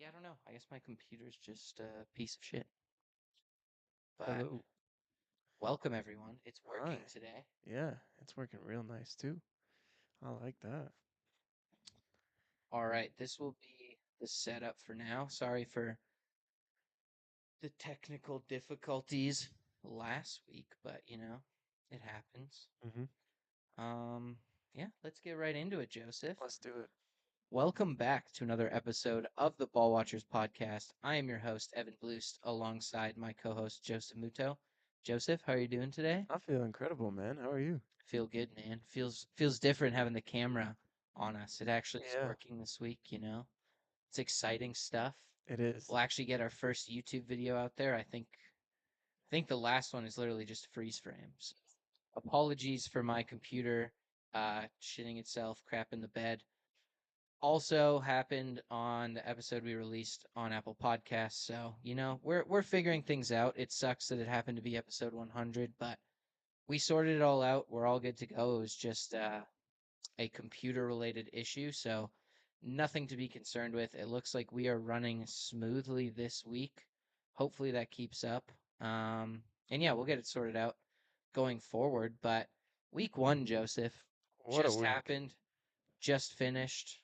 Yeah, I don't know. I guess my computer's just a piece of shit. But Hello. welcome everyone. It's Hi. working today. Yeah, it's working real nice too. I like that. All right, this will be the setup for now. Sorry for the technical difficulties last week, but it happens. hmm Um, yeah, let's get right into it, Joseph. Let's do it. Welcome back to another episode of the Ball Watchers podcast. I am your host, Evan Bloost, alongside my co-host Joseph Muto. Joseph, how are you doing today? I feel incredible, man. How are you? Feel good, man. Feels different having the camera on us. It actually is Yeah, working this week. It's exciting stuff. it is. We'll actually get our first YouTube video out there. I think the last one is literally just freeze frames. Apologies for my computer shitting itself, crap in the bed. Also happened on the episode we released on Apple Podcasts. So, we're figuring things out. It sucks that it happened to be episode 100, but we sorted it all out. We're all good to go. It was just a computer related issue, so nothing to be concerned with. It looks like we are running smoothly this week. Hopefully that keeps up. And yeah, we'll get it sorted out going forward. But week one, Joseph, What a just week. happened, just finished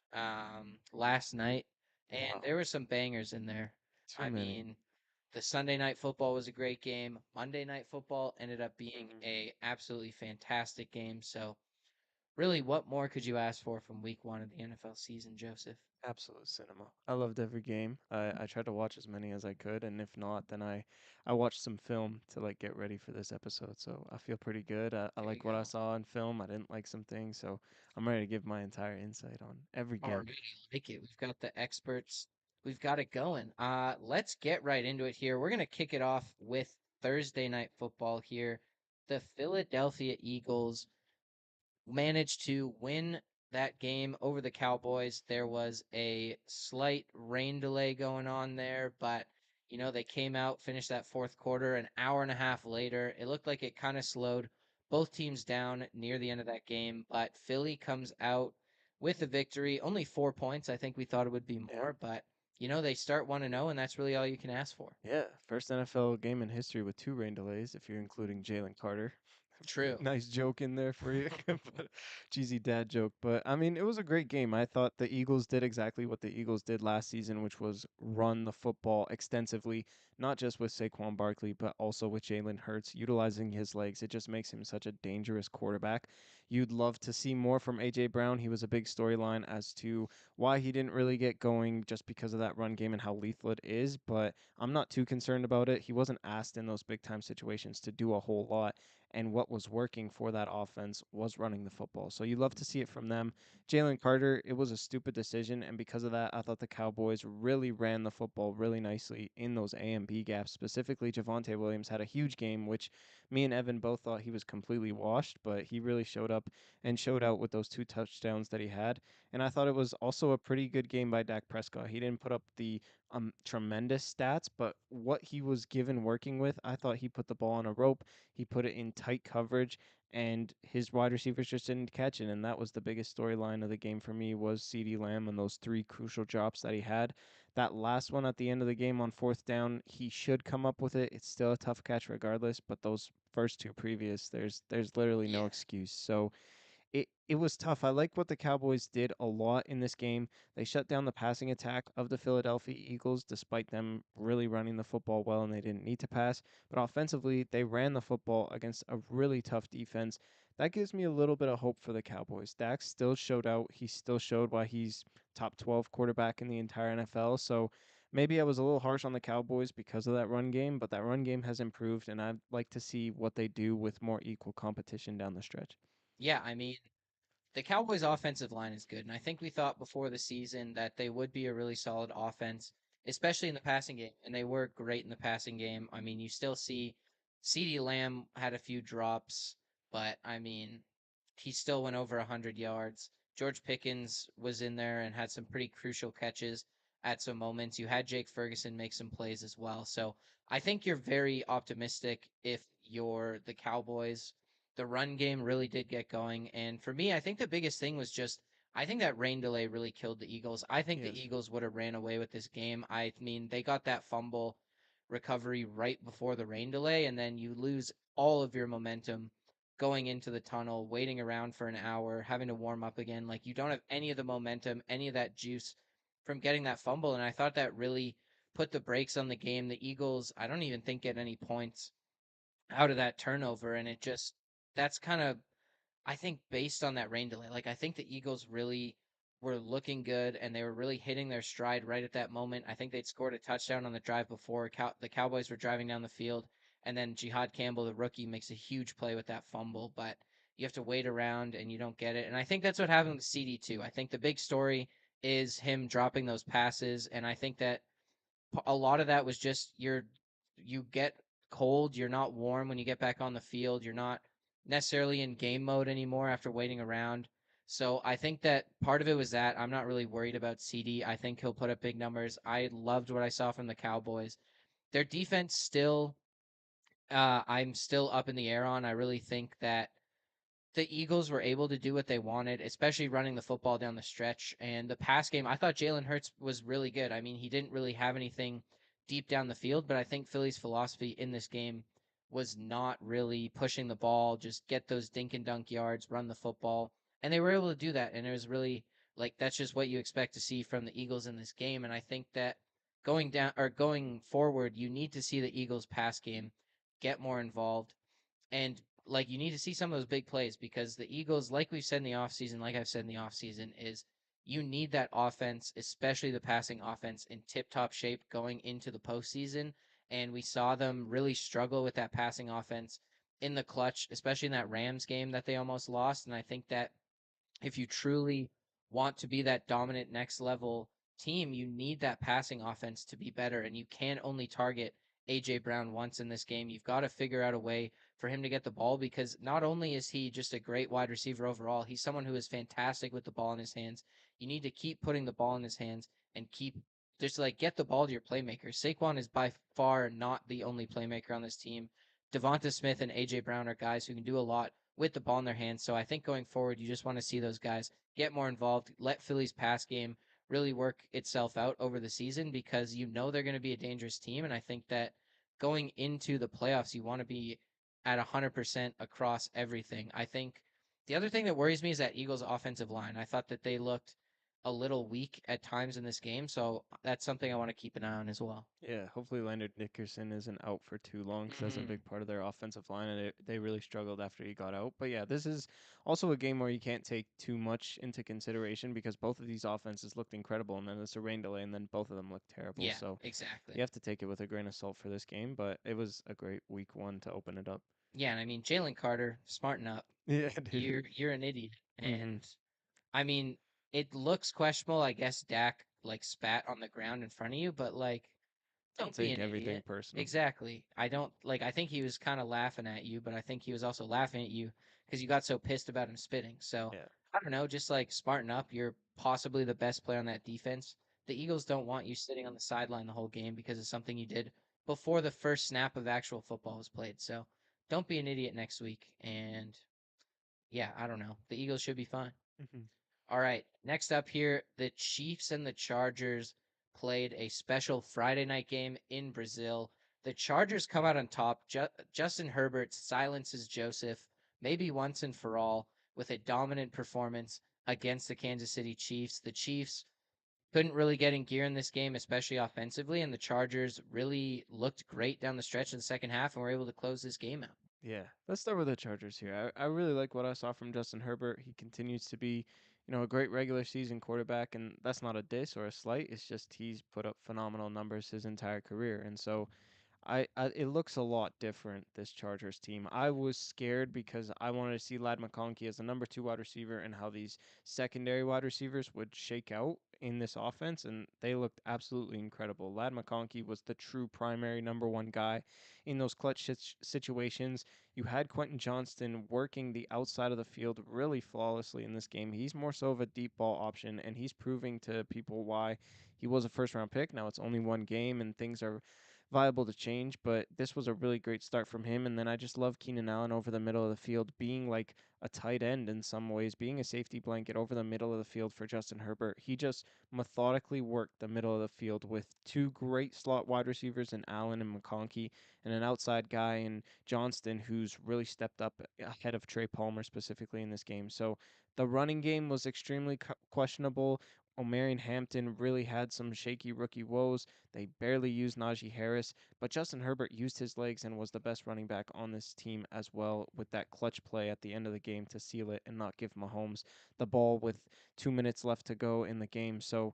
last night, and Wow. there were some bangers in there. Too I many. mean, the Sunday night football was a great game. Monday night football ended up being hmm a absolutely fantastic game. So really, what more could you ask for from week one of the NFL season, Joseph? Absolute cinema. I loved every game. I tried to watch as many as I could, and if not, then I watched some film to like get ready for this episode. So I feel pretty good. I There you like what I go. saw in film. I didn't like some things, so I'm ready to give my entire insight on every All game. right, I like it. We've got the experts. We've got it going. Let's get right into it here. We're gonna kick it off with Thursday night football here. The Philadelphia Eagles managed to win that game over the Cowboys. There was a slight rain delay going on there, but they came out, finished that fourth quarter an hour and a half later. It looked like it kind of slowed both teams down near the end of that game, but Philly comes out with a victory. Only 4 points. I think we thought it would be Yeah. more, but they start 1-0, and that's really all you can ask for. Yeah, first NFL game in history with two rain delays, if you're including Jalen Carter. True. Nice joke in there for you, but cheesy dad joke. But I mean, it was a great game. I thought the Eagles did exactly what the Eagles did last season, which was run the football extensively, not just with Saquon Barkley, but also with Jalen Hurts, utilizing his legs. It just makes him such a dangerous quarterback. You'd love to see more from AJ Brown. He was a big storyline as to why he didn't really get going just because of that run game and how lethal it is, but I'm not too concerned about it. He wasn't asked in those big time situations to do a whole lot, and what was working for that offense was running the football. So you love to see it from them. Jalen Carter, it was a stupid decision, and because of that, I thought the Cowboys really ran the football really nicely in those A and B gaps. Specifically, Javonte Williams had a huge game, which me and Evan both thought he was completely washed, but he really showed up and showed out with those two touchdowns that he had. And I thought it was also a pretty good game by Dak Prescott. He didn't put up the tremendous stats, but what he was given working with, I thought he put the ball on a rope. He put it in tight coverage, and his wide receivers just didn't catch it. And that was the biggest storyline of the game for me was CeeDee Lamb and those three crucial drops that he had. That last one at the end of the game on fourth down, he should come up with it. It's still a tough catch regardless, but those first two previous, there's literally no Yeah. excuse. So it was tough. I like what the Cowboys did a lot in this game. They shut down the passing attack of the Philadelphia Eagles despite them really running the football well and they didn't need to pass. But offensively, they ran the football against a really tough defense. That gives me a little bit of hope for the Cowboys. Dak still showed out. He still showed why he's top 12 quarterback in the entire NFL. So maybe I was a little harsh on the Cowboys because of that run game, but that run game has improved and I'd like to see what they do with more equal competition down the stretch. Yeah, I mean, the Cowboys' offensive line is good, and I think we thought before the season that they would be a really solid offense, especially in the passing game, and they were great in the passing game. I mean, you still see CeeDee Lamb had a few drops, but I mean, he still went over 100 yards. George Pickens was in there and had some pretty crucial catches at some moments. You had Jake Ferguson make some plays as well. So I think you're very optimistic if you're the Cowboys. The run game really did get going. And for me, I think the biggest thing was just I think that rain delay really killed the Eagles. I think the Yes. Eagles would have ran away with this game. I mean, they got that fumble recovery right before the rain delay, and then you lose all of your momentum going into the tunnel, waiting around for an hour, having to warm up again. Like, you don't have any of the momentum, any of that juice from getting that fumble. And I thought that really put the brakes on the game. The Eagles, I don't even think get any points out of that turnover. And it just, that's kind of, I think based on that rain delay, like I think the Eagles really were looking good and they were really hitting their stride right at that moment. I think they'd scored a touchdown on the drive before. The Cowboys were driving down the field, and then Jihad Campbell, the rookie, makes a huge play with that fumble. But you have to wait around and you don't get it. And I think that's what happened with CD too. I think the big story is him dropping those passes, and I think that a lot of that was just you get cold, you're not warm when you get back on the field, you're not necessarily in game mode anymore after waiting around. So I think that part of it was that I'm not really worried about CD. I think he'll put up big numbers. I loved what I saw from the Cowboys. Their defense still I'm still up in the air on. I really think that the Eagles were able to do what they wanted, especially running the football down the stretch. And the pass game, I thought Jalen Hurts was really good. I mean, he didn't really have anything deep down the field, but I think Philly's philosophy in this game was not really pushing the ball, just get those dink and dunk yards, run the football. And they were able to do that. And it was really like that's just what you expect to see from the Eagles in this game. And I think that going forward, you need to see the Eagles pass game get more involved and like you need to see some of those big plays because the Eagles, like we've said in the offseason, like I've said in the offseason, is you need that offense, especially the passing offense, in tip top shape going into the postseason. And we saw them really struggle with that passing offense in the clutch, especially in that Rams game that they almost lost. And I think that if you truly want to be that dominant next level team, you need that passing offense to be better. And you can only target AJ Brown once in this game. You've got to figure out a way for him to get the ball because not only is he just a great wide receiver overall, he's someone who is fantastic with the ball in his hands. You need to keep putting the ball in his hands and keep just like get the ball to your playmakers. Saquon is by far not the only playmaker on this team. Devonta Smith and AJ Brown are guys who can do a lot with the ball in their hands. So I think going forward, you just want to see those guys get more involved, let Philly's pass game really work itself out over the season because you know they're going to be a dangerous team. And I think that going into the playoffs, you want to be at 100% across everything. I think the other thing that worries me is that Eagles offensive line. I thought that they looked a little weak at times in this game. So that's something I want to keep an eye on as well. Yeah, hopefully Leonard Nickerson isn't out for too long because that's a Mm-hmm. big part of their offensive line, and they really struggled after he got out. But yeah, this is also a game where you can't take too much into consideration because both of these offenses looked incredible, and then it's a rain delay, and then both of them looked terrible. Yeah, So you exactly. have to take it with a grain of salt for this game, but it was a great week one to open it up. Yeah, and I mean Jalen Carter, smarten up. Yeah, dude. You're an idiot. Mm-hmm. And I mean, it looks questionable. I guess Dak like spat on the ground in front of you, but like, Don't don't be take an everything idiot. personal. Exactly. I don't like. I think he was kind of laughing at you, but I think he was also laughing at you because you got so pissed about him spitting. So Yeah. I don't know. Just like smarten up. You're possibly the best player on that defense. The Eagles don't want you sitting on the sideline the whole game because of something you did before the first snap of actual football was played. So don't be an idiot next week. And yeah, I don't know. The Eagles should be fine. Mm-hmm. All right. Next up here, the Chiefs and the Chargers played a special Friday night game in Brazil. The Chargers come out on top. Justin Herbert silences Joseph, maybe once and for all, with a dominant performance against the Kansas City Chiefs. The Chiefs couldn't really get in gear in this game, especially offensively, and the Chargers really looked great down the stretch in the second half and were able to close this game out. Yeah, let's start with the Chargers here. I really like what I saw from Justin Herbert. He continues to be, a great regular season quarterback, and that's not a diss or a slight. It's just he's put up phenomenal numbers his entire career, and so it looks a lot different, this Chargers team. I was scared because I wanted to see Lad McConkey as the number two wide receiver and how these secondary wide receivers would shake out in this offense, and they looked absolutely incredible. Lad McConkey was the true primary number one guy in those clutch situations. You had Quentin Johnston working the outside of the field really flawlessly in this game. He's more so of a deep ball option, and he's proving to people why he was a first round pick. Now it's only one game, and things are viable to change, but this was a really great start from him. And then I just love Keenan Allen over the middle of the field, being like a tight end in some ways, being a safety blanket over the middle of the field for Justin Herbert. He just methodically worked the middle of the field with two great slot wide receivers in Allen and McConkey, and an outside guy in Johnston who's really stepped up ahead of Trey Palmer specifically in this game. So the running game was extremely questionable. O'Marion Hampton really had some shaky rookie woes. They barely used Najee Harris, but Justin Herbert used his legs and was the best running back on this team as well with that clutch play at the end of the game to seal it and not give Mahomes the ball with 2 minutes left to go in the game. So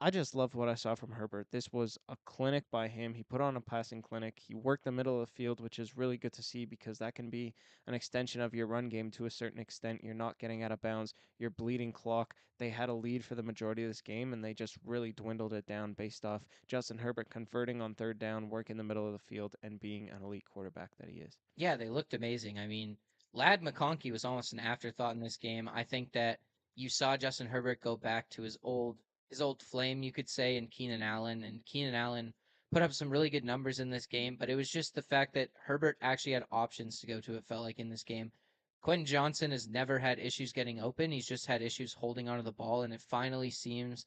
I just loved what I saw from Herbert. This was a clinic by him. He put on a passing clinic. He worked the middle of the field, which is really good to see because that can be an extension of your run game to a certain extent. You're not getting out of bounds. You're bleeding clock. They had a lead for the majority of this game, and they just really dwindled it down based off Justin Herbert converting on third down, working the middle of the field, and being an elite quarterback that he is. Yeah, they looked amazing. I mean, Lad McConkey was almost an afterthought in this game. I think that you saw Justin Herbert go back to his old flame, you could say, in Keenan Allen, and Keenan Allen put up some really good numbers in this game, but it was just the fact that Herbert actually had options to go to, it felt like, in this game. Quentin Johnson has never had issues getting open. He's just had issues holding onto the ball, and it finally seems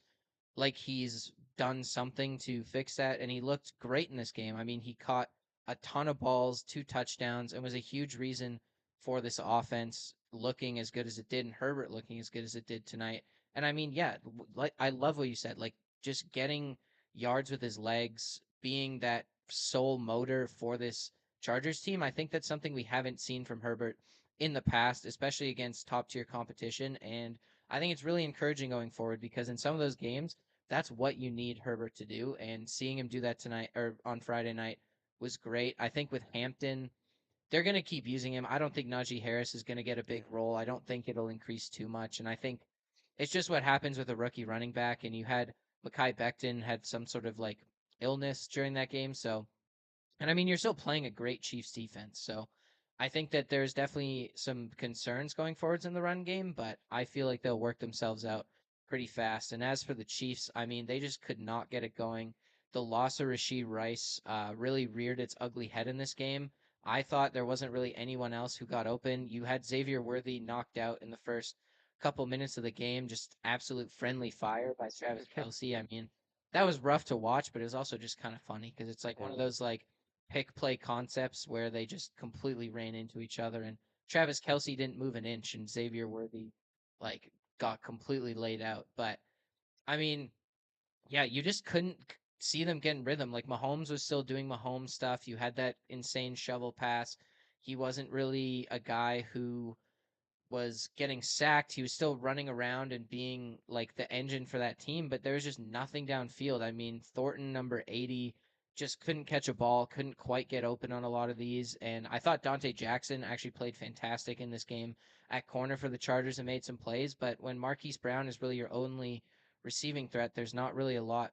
like he's done something to fix that, and he looked great in this game. I mean, he caught a ton of balls, 2 touchdowns, and was a huge reason for this offense looking as good as it did and Herbert looking as good as it did tonight. And I mean, yeah, like I love what you said, like just getting yards with his legs, being that sole motor for this Chargers team. I think that's something we haven't seen from Herbert in the past, especially against top tier competition. And I think it's really encouraging going forward because in some of those games, that's what you need Herbert to do. And seeing him do that tonight or on Friday night was great. I think with Hampton, they're going to keep using him. I don't think Najee Harris is going to get a Yeah. big role. I don't think it'll increase too much. And I think it's just what happens with a rookie running back. And you had Mekhi Becton had some sort of like illness during that game. So, and I mean, you're still playing a great Chiefs defense. So I think that there's definitely some concerns going forwards in the run game, but I feel like they'll work themselves out pretty fast. And as for the Chiefs, I mean, they just could not get it going. The loss of Rashid Rice really reared its ugly head in this game. I thought there wasn't really anyone else who got open. You had Xavier Worthy knocked out in the first couple minutes of the game, just absolute friendly fire by Travis Kelsey. I mean, that was rough to watch, but it was also just kind of funny because it's like one of those like pick play concepts where they just completely ran into each other. And Travis Kelsey didn't move an inch, and Xavier Worthy like got completely laid out. But I mean, yeah, you just couldn't see them getting rhythm. Like Mahomes was still doing Mahomes stuff. You had that insane shovel pass. He wasn't really a guy who was getting sacked. He was still running around and being like the engine for that team, but there was just nothing downfield. I mean, Thornton, number 80, just couldn't catch a ball, couldn't quite get open on a lot of these. And I thought Dante Jackson actually played fantastic in this game at corner for the Chargers and made some plays. But when Marquise Brown is really your only receiving threat, there's not really a lot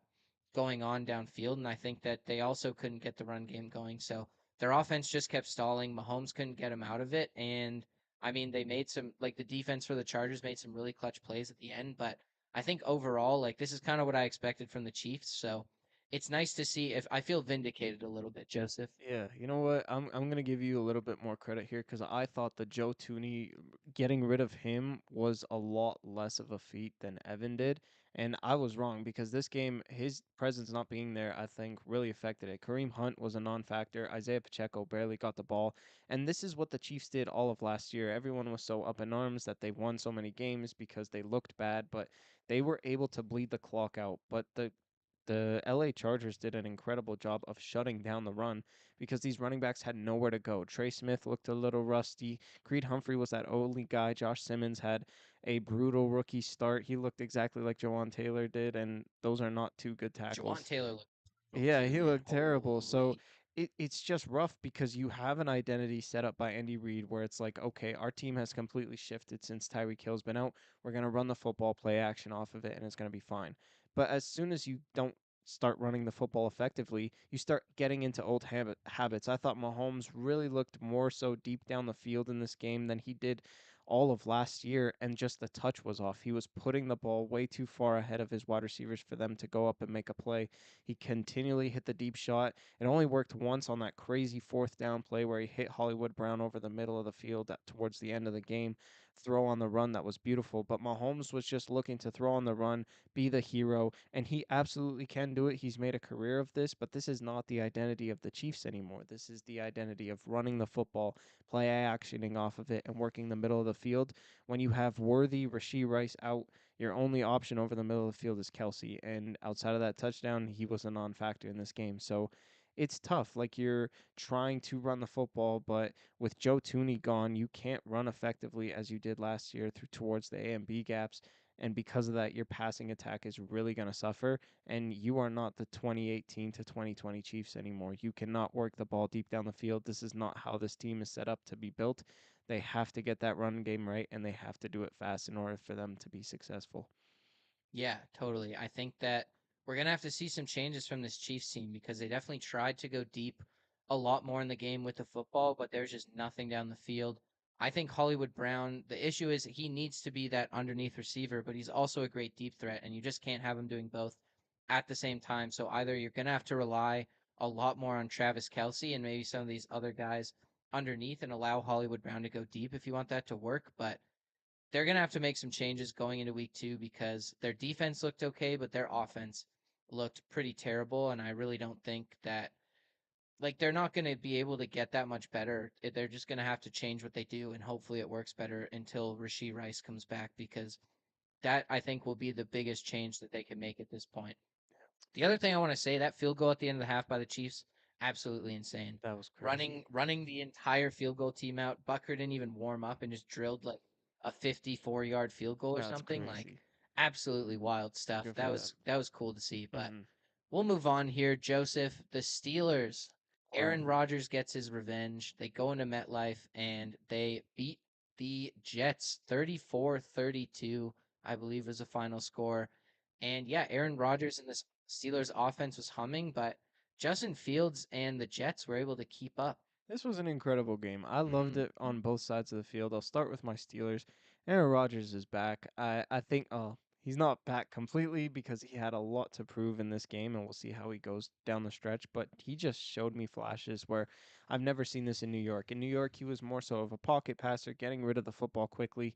going on downfield. And I think that they also couldn't get the run game going. So their offense just kept stalling. Mahomes couldn't get him out of it. And I mean, they made some like the defense for the Chargers made some really clutch plays at the end, but I think overall, like this is kind of what I expected from the Chiefs. So it's nice to see if I feel vindicated a little bit, Joseph. Yeah, you know what? I'm gonna give you a little bit more credit here because I thought the Joe Tooney getting rid of him was a lot less of a feat than Evan did, and I was wrong because this game, his presence not being there, I think really affected it. Kareem Hunt was a non-factor. Isaiah Pacheco barely got the ball, and this is what the Chiefs did all of last year. Everyone was so up in arms that they won so many games because they looked bad, but they were able to bleed the clock out. But the LA Chargers did an incredible job of shutting down the run because these running backs had nowhere to go. Trey Smith looked a little rusty. Creed Humphrey was that only guy. Josh Simmons had a brutal rookie start. He looked exactly like Jawan Taylor did, and those are not two good Jawan tackles. Taylor looked brutal Yeah, too, he man. looked terrible. So Holy. it's just rough because you have an identity set up by Andy Reid where it's like, okay, our team has completely shifted since Tyreek Hill's been out. We're going to run the football play action off of it and it's going to be fine. But as soon as you don't start running the football effectively, you start getting into old habits. I thought Mahomes really looked more so deep down the field in this game than he did all of last year, and just the touch was off. He was putting the ball way too far ahead of his wide receivers for them to go up and make a play. He continually hit the deep shot. It only worked once on that crazy fourth down play where he hit Hollywood Brown over the middle of the field towards the end of the game. Throw on the run that was beautiful, but Mahomes was just looking to throw on the run, be the hero, and he absolutely can do it. He's made a career of this, but this is not the identity of the Chiefs anymore. This is the identity of running the football, play actioning off of it, and working the middle of the field. When you have Worthy, Rashee Rice out, your only option over the middle of the field is Kelsey. And outside of that touchdown, he was a non factor in this game. So it's tough. Like you're trying to run the football, but with Joe Tooney gone, you can't run effectively as you did last year through towards the A and B gaps. And because of that, your passing attack is really going to suffer. And you are not the 2018 to 2020 Chiefs anymore. You cannot work the ball deep down the field. This is not how this team is set up to be built. They have to get that run game right, and they have to do it fast in order for them to be successful. Yeah, totally. I think that we're gonna have to see some changes from this Chiefs team because they definitely tried to go deep a lot more in the game with the football, but there's just nothing down the field. I think Hollywood Brown, the issue is he needs to be that underneath receiver, but he's also a great deep threat, and you just can't have him doing both at the same time. So either you're gonna have to rely a lot more on Travis Kelsey and maybe some of these other guys underneath and allow Hollywood Brown to go deep if you want that to work, but they're going to have to make some changes going into week 2 because their defense looked okay, but their offense looked pretty terrible. And I really don't think that, like, they're not going to be able to get that much better. They're just going to have to change what they do, and hopefully it works better until Rashee Rice comes back because that, I think, will be the biggest change that they can make at this point. The other thing I want to say, that field goal at the end of the half by the Chiefs, absolutely insane. That was crazy. Running the entire field goal team out. Bucker didn't even warm up and just drilled like a 54-yard field goal or That's something. Like crazy. absolutely wild stuff. Good for them. That was cool to see. But Mm-hmm. we'll move on here. Joseph, the Steelers. Wow. Aaron Rodgers gets his revenge. They go into MetLife and they beat the Jets 34-32, I believe was the final score. And yeah, Aaron Rodgers and this Steelers offense was humming, but Justin Fields and the Jets were able to keep up. This was an incredible game. I loved Mm-hmm. it on both sides of the field. I'll start with my Steelers. Aaron Rodgers is back. I think he's not back completely because he had a lot to prove in this game, and we'll see how he goes down the stretch. But he just showed me flashes where I've never seen this in New York. In New York, he was more so of a pocket passer, getting rid of the football quickly,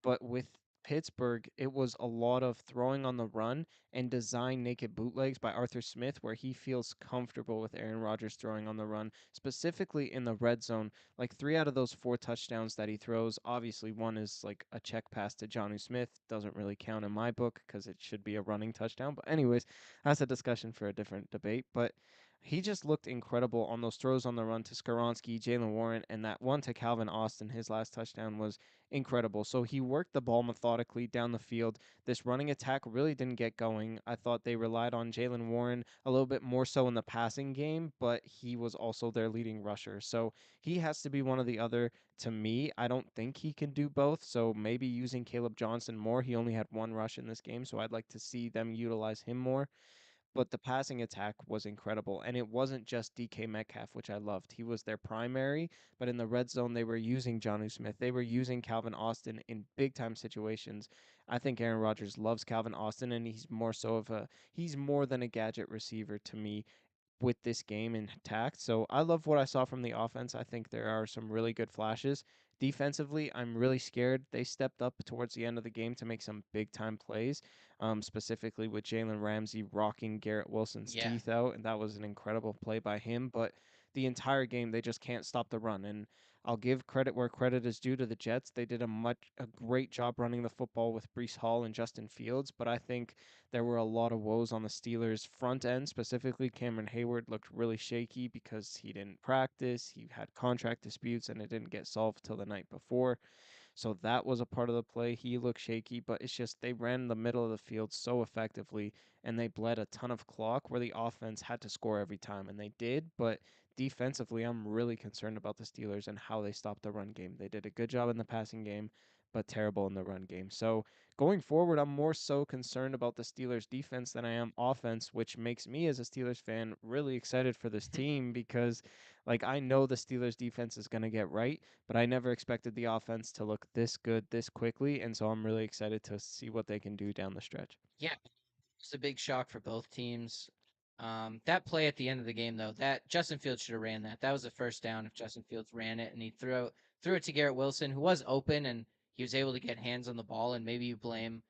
but with Pittsburgh, it was a lot of throwing on the run and design naked bootlegs by Arthur Smith, where he feels comfortable with Aaron Rodgers throwing on the run, specifically in the red zone. Like 3 out of those 4 touchdowns that he throws, obviously one is like a check pass to Johnny Smith. Doesn't really count in my book because it should be a running touchdown. But, anyways, that's a discussion for a different debate. But he just looked incredible on those throws on the run to Skaronski, Jalen Warren, and that one to Calvin Austin. His last touchdown was incredible. So he worked the ball methodically down the field. This running attack really didn't get going. I thought they relied on Jalen Warren a little bit more so in the passing game, but he was also their leading rusher. So he has to be one of the other. To me, I don't think he can do both. So maybe using Caleb Johnson more. He only had 1 rush in this game, so I'd like to see them utilize him more, but the passing attack was incredible. And it wasn't just DK Metcalf, which I loved. He was their primary, but in the red zone, they were using Johnny Smith. They were using Calvin Austin in big time situations. I think Aaron Rodgers loves Calvin Austin, and he's more than a gadget receiver to me with this game intact. So I love what I saw from the offense. I think there are some really good flashes. Defensively, I'm really scared. They stepped up towards the end of the game to make some big time plays, specifically with Jalen Ramsey rocking Garrett Wilson's Yeah, teeth out, and that was an incredible play by him. But the entire game, they just can't stop the run. And I'll give credit where credit is due to the Jets. They did a great job running the football with Brees Hall and Justin Fields, but I think there were a lot of woes on the Steelers' front end. Specifically, Cameron Hayward looked really shaky because he didn't practice. He had contract disputes and it didn't get solved till the night before. So that was a part of the play. He looked shaky, but it's just they ran the middle of the field so effectively and they bled a ton of clock where the offense had to score every time. And they did, but defensively, I'm really concerned about the Steelers and how they stopped the run game. They did a good job in the passing game, but terrible in the run game. So going forward, I'm more so concerned about the Steelers defense than I am offense, which makes me as a Steelers fan really excited for this team because like I know the Steelers defense is going to get right, but I never expected the offense to look this good this quickly, and so I'm really excited to see what they can do down the stretch. Yeah, it's a big shock for both teams. That play at the end of the game, though, that Justin Fields should have ran that. That was a first down if Justin Fields ran it and he threw it to Garrett Wilson, who was open and he was able to get hands on the ball. And maybe you blame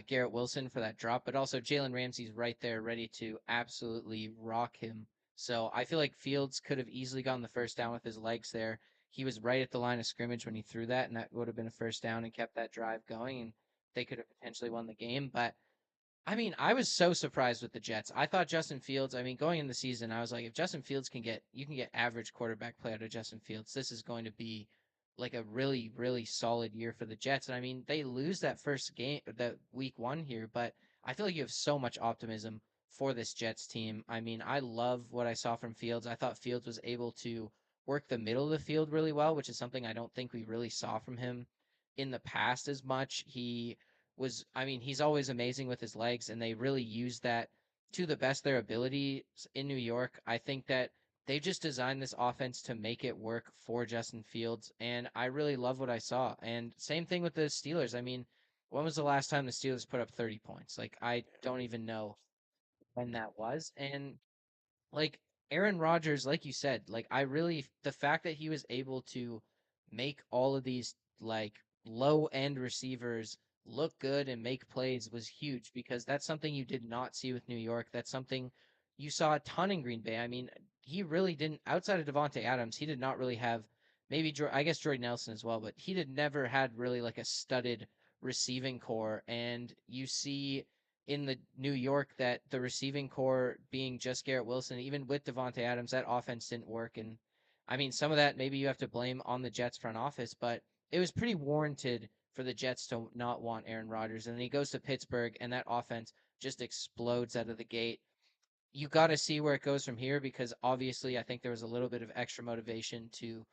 Garrett Wilson for that drop, but also Jalen Ramsey's right there, ready to absolutely rock him. So I feel like Fields could have easily gotten the first down with his legs there. He was right at the line of scrimmage when he threw that, and that would have been a first down and kept that drive going, and they could have potentially won the game. But I mean, I was so surprised with the Jets. I thought Justin Fields, I mean, going in the season, I was like, if Justin Fields you can get average quarterback play out of Justin Fields, this is going to be like a really, really solid year for the Jets. And I mean, they lose that first game, the week one here, but I feel like you have so much optimism for this Jets team. I mean, I love what I saw from Fields. I thought Fields was able to work the middle of the field really well, which is something I don't think we really saw from him in the past as much. I mean, he's always amazing with his legs, and they really use that to the best of their abilities in New York. I think that they just designed this offense to make it work for Justin Fields, and I really love what I saw. And same thing with the Steelers. I mean, when was the last time the Steelers put up 30 points? Like, I don't even know when that was. And like Aaron Rodgers, like you said, like the fact that he was able to make all of these like low end receivers look good and make plays was huge because that's something you did not see with New York. That's something you saw a ton in Green Bay. I mean, he really didn't outside of Devontae Adams, he did not really have I guess Jordy Nelson as well, but he did never had really like a studded receiving core. And you see in the New York that the receiving core being just Garrett Wilson, even with Devontae Adams, that offense didn't work. And I mean, some of that maybe you have to blame on the Jets front office, but it was pretty warranted for the Jets to not want Aaron Rodgers. And then he goes to Pittsburgh, and that offense just explodes out of the gate. You got to see where it goes from here because obviously I think there was a little bit of extra motivation to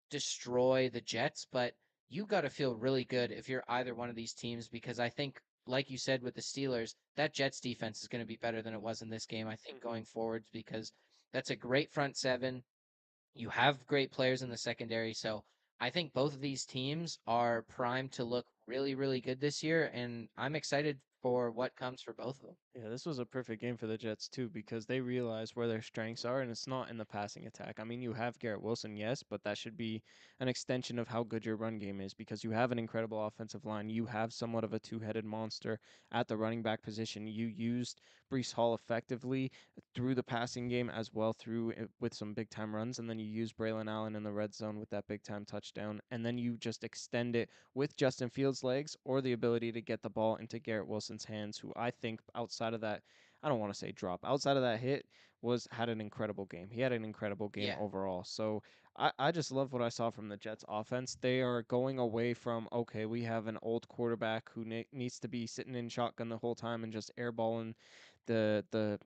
destroy the Jets, but you got to feel really good if you're either one of these teams because I think, like you said with the Steelers, that Jets defense is going to be better than it was in this game, I think, Mhm. going forwards because that's a great front seven. You have great players in the secondary. So I think both of these teams are primed to look really, really good this year. And I'm excited for what comes for both of them. Yeah, this was a perfect game for the Jets too because they realize where their strengths are, and it's not in the passing attack. I mean, you have Garrett Wilson, yes, but that should be an extension of how good your run game is because you have an incredible offensive line. You have somewhat of a two-headed monster at the running back position. You used Brees Hall effectively through the passing game as well with some big time runs, and then you use Braylon Allen in the red zone with that big time touchdown, and then you just extend it with Justin Fields' legs or the ability to get the ball into Garrett Wilson's hands, who I think outside of that, I don't want to say drop, outside of that hit, had an incredible game. He had an incredible game Yeah. overall. So I just love what I saw from the Jets offense. They are going away from, okay, we have an old quarterback who needs to be sitting in shotgun the whole time and just airballing the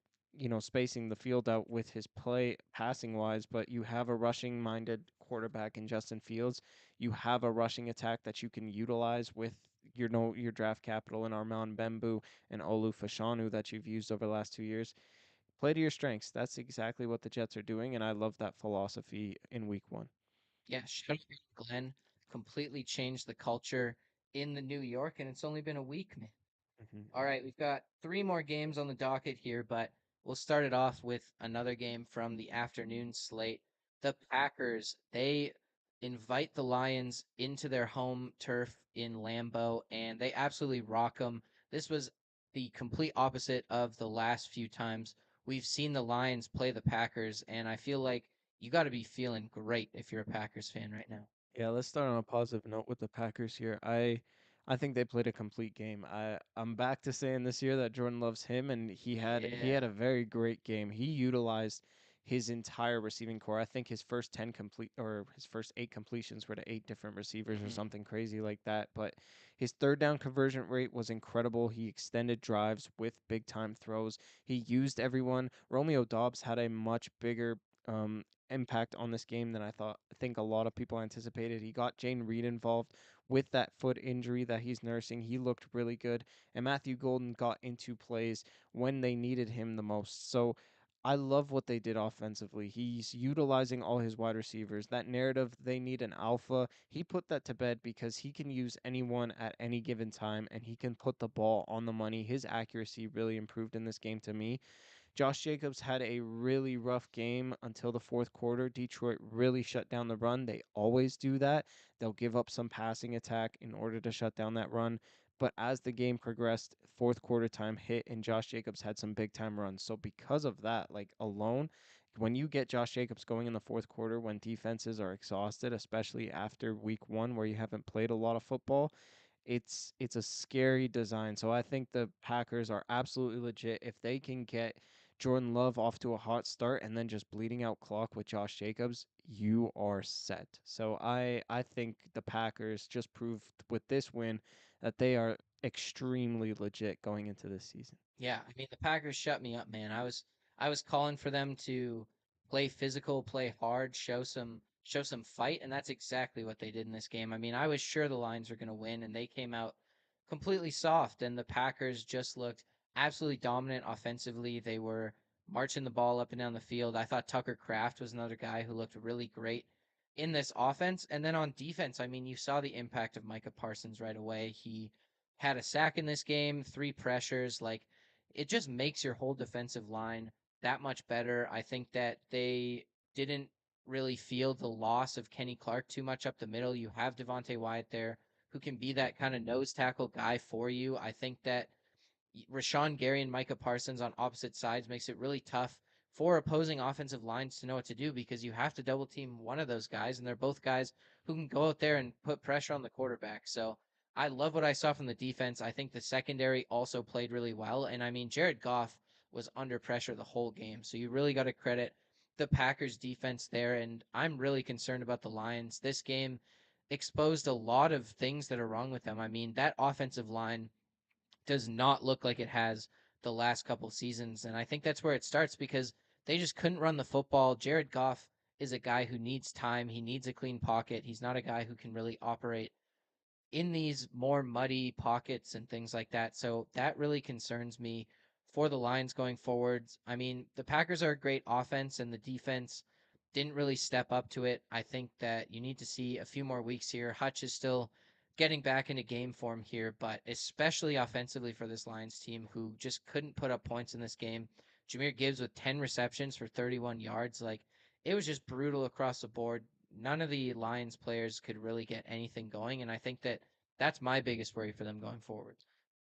spacing the field out with his play passing wise, but you have a rushing minded quarterback in Justin Fields. You have a rushing attack that you can utilize with your draft capital in Armand Bembu and Olu Fashanu that you've used over the last 2 years. Play to your strengths. That's exactly what the Jets are doing, and I love that philosophy in week one. Yeah. Shout out to Glenn completely changed the culture in the New York, and it's only been a week, man. Hmm. All right, we've got three more games on the docket here, but we'll start it off with another game from the afternoon slate. The Packers, they invite the Lions into their home turf in Lambeau, and they absolutely rock them. This was the complete opposite of the last few times we've seen the Lions play the Packers, and I feel like you got to be feeling great if you're a Packers fan right now. Yeah, let's start on a positive note with the Packers here. I think they played a complete game. I'm back to saying this year that Jordan loves him, and he Yeah. had a very great game. He utilized his entire receiving core. I think his first 10 complete or his first 8 completions were to 8 different receivers or Hmm. something crazy like that. But his third down conversion rate was incredible. He extended drives with big time throws. He used everyone. Romeo Dobbs had a much bigger impact on this game than I think a lot of people anticipated. He got Jane Reed involved with that foot injury that he's nursing. He looked really good, and Matthew Golden got into plays when they needed him the most. So I love what they did offensively. He's utilizing all his wide receivers. That narrative, they need an alpha, he put that to bed because he can use anyone at any given time and he can put the ball on the money. His accuracy really improved in this game to me. Josh Jacobs had a really rough game until the fourth quarter. Detroit really shut down the run. They always do that. They'll give up some passing attack in order to shut down that run. But as the game progressed, fourth quarter time hit and Josh Jacobs had some big time runs. So because of that, like alone, when you get Josh Jacobs going in the fourth quarter when defenses are exhausted, especially after week 1 where you haven't played a lot of football, it's a scary design. So I think the Packers are absolutely legit if they can get Jordan Love off to a hot start and then just bleeding out clock with Josh Jacobs, you are set. So I think the Packers just proved with this win that they are extremely legit going into this season. Yeah, I mean the Packers shut me up, man. I was calling for them to play physical, play hard, show some fight, and that's exactly what they did in this game. I mean, I was sure the Lions were going to win, and they came out completely soft, and the Packers just looked absolutely dominant offensively. They were marching the ball up and down the field. I thought Tucker Kraft was another guy who looked really great in this offense, and then on defense, I mean, you saw the impact of Micah Parsons right away. He had a sack in this game, 3 pressures, like it just makes your whole defensive line that much better. I think that they didn't really feel the loss of Kenny Clark too much up the middle. You have Devontae Wyatt there who can be that kind of nose tackle guy for you. I think that Rashawn Gary and Micah Parsons on opposite sides makes it really tough for opposing offensive lines to know what to do because you have to double team one of those guys, and they're both guys who can go out there and put pressure on the quarterback. So I love what I saw from the defense. I think the secondary also played really well. And I mean, Jared Goff was under pressure the whole game. So you really got to credit the Packers defense there. And I'm really concerned about the Lions. This game exposed a lot of things that are wrong with them. I mean, that offensive line does not look like it has the last couple seasons. And I think that's where it starts because they just couldn't run the football. Jared Goff is a guy who needs time. He needs a clean pocket. He's not a guy who can really operate in these more muddy pockets and things like that. So that really concerns me for the Lions going forwards. I mean, the Packers are a great offense and the defense didn't really step up to it. I think that you need to see a few more weeks here. Hutch is still getting back into game form here, but especially offensively for this Lions team who just couldn't put up points in this game. Jameer Gibbs with 10 receptions for 31 yards. Like, it was just brutal across the board. None of the Lions players could really get anything going, and I think that that's my biggest worry for them going forward.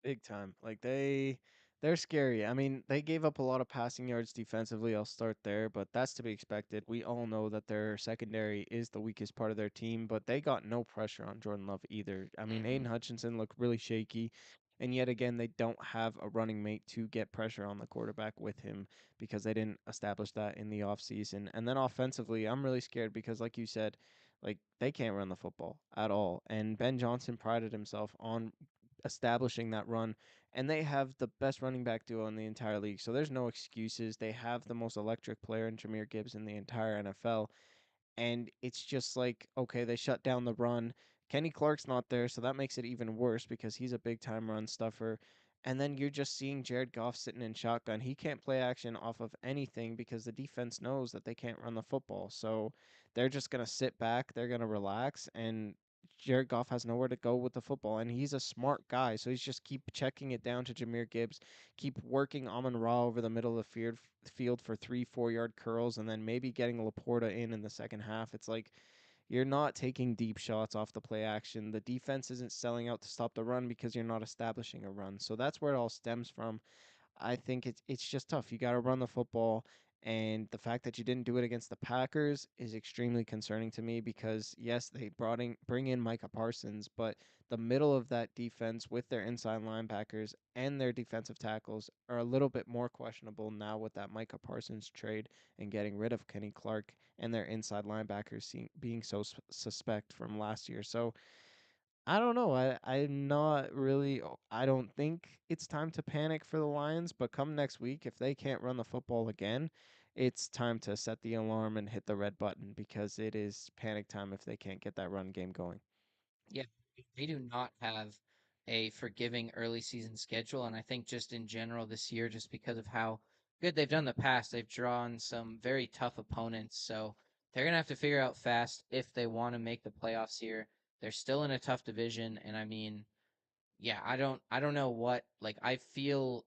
Big time. Like they're scary. I mean, they gave up a lot of passing yards defensively. I'll start there, but that's to be expected. We all know that their secondary is the weakest part of their team, but they got no pressure on Jordan Love either. I mean, Mm-hmm. Aiden Hutchinson looked really shaky, and yet again, they don't have a running mate to get pressure on the quarterback with him because they didn't establish that in the offseason. And then offensively, I'm really scared because like you said, like they can't run the football at all. And Ben Johnson prided himself on establishing that run. And they have the best running back duo in the entire league. So there's no excuses. They have the most electric player in Jameer Gibbs in the entire NFL. And it's just like, okay, they shut down the run. Kenny Clark's not there, so that makes it even worse because he's a big time run stuffer. And then you're just seeing Jared Goff sitting in shotgun. He can't play action off of anything because the defense knows that they can't run the football. So they're just going to sit back, they're going to relax, and Jared Goff has nowhere to go with the football. And he's a smart guy, so he's just keep checking it down to Jameer Gibbs, keep working Amon Ra over the middle of the field for 3 4 yard curls, and then maybe getting Laporta in the second half. It's like you're not taking deep shots off the play action. The defense isn't selling out to stop the run because you're not establishing a run. So that's where it all stems from. I think it's just tough. You got to run the football, and the fact that you didn't do it against the Packers is extremely concerning to me because yes, they bring in Micah Parsons, but the middle of that defense with their inside linebackers and their defensive tackles are a little bit more questionable now with that Micah Parsons trade and getting rid of Kenny Clark and their inside linebackers being so suspect from last year. So I don't know. I'm not really. I don't think it's time to panic for the Lions. But come next week, if they can't run the football again, it's time to set the alarm and hit the red button because it is panic time if they can't get that run game going. Yeah, they do not have a forgiving early season schedule, and I think just in general this year, just because of how good they've done in the past, they've drawn some very tough opponents. So they're gonna have to figure out fast if they want to make the playoffs here. They're still in a tough division, and I mean, yeah, I don't know what like I feel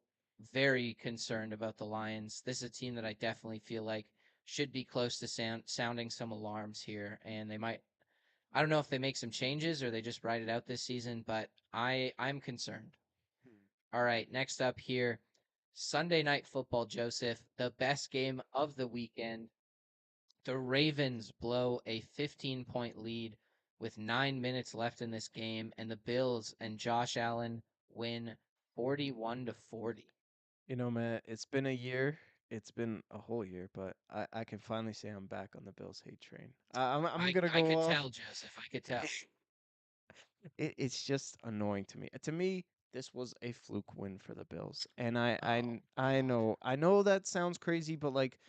very concerned about the Lions. This is a team that I definitely feel like should be close to sounding some alarms here, and they might I don't know if they make some changes or they just ride it out this season, but I'm concerned. All right, next up here, Sunday night football, Joseph, the best game of the weekend. The Ravens blow a 15-point lead with 9 minutes left in this game, and the Bills and Josh Allen win 41-40. You know, man, it's been a year. It's been a whole year, but I can finally say I'm back on the Bills hate train. I'm I gonna I go could off. tell, Joseph. I could tell. It's just annoying to me. To me, this was a fluke win for the Bills, and Oh I God. know that sounds crazy, but like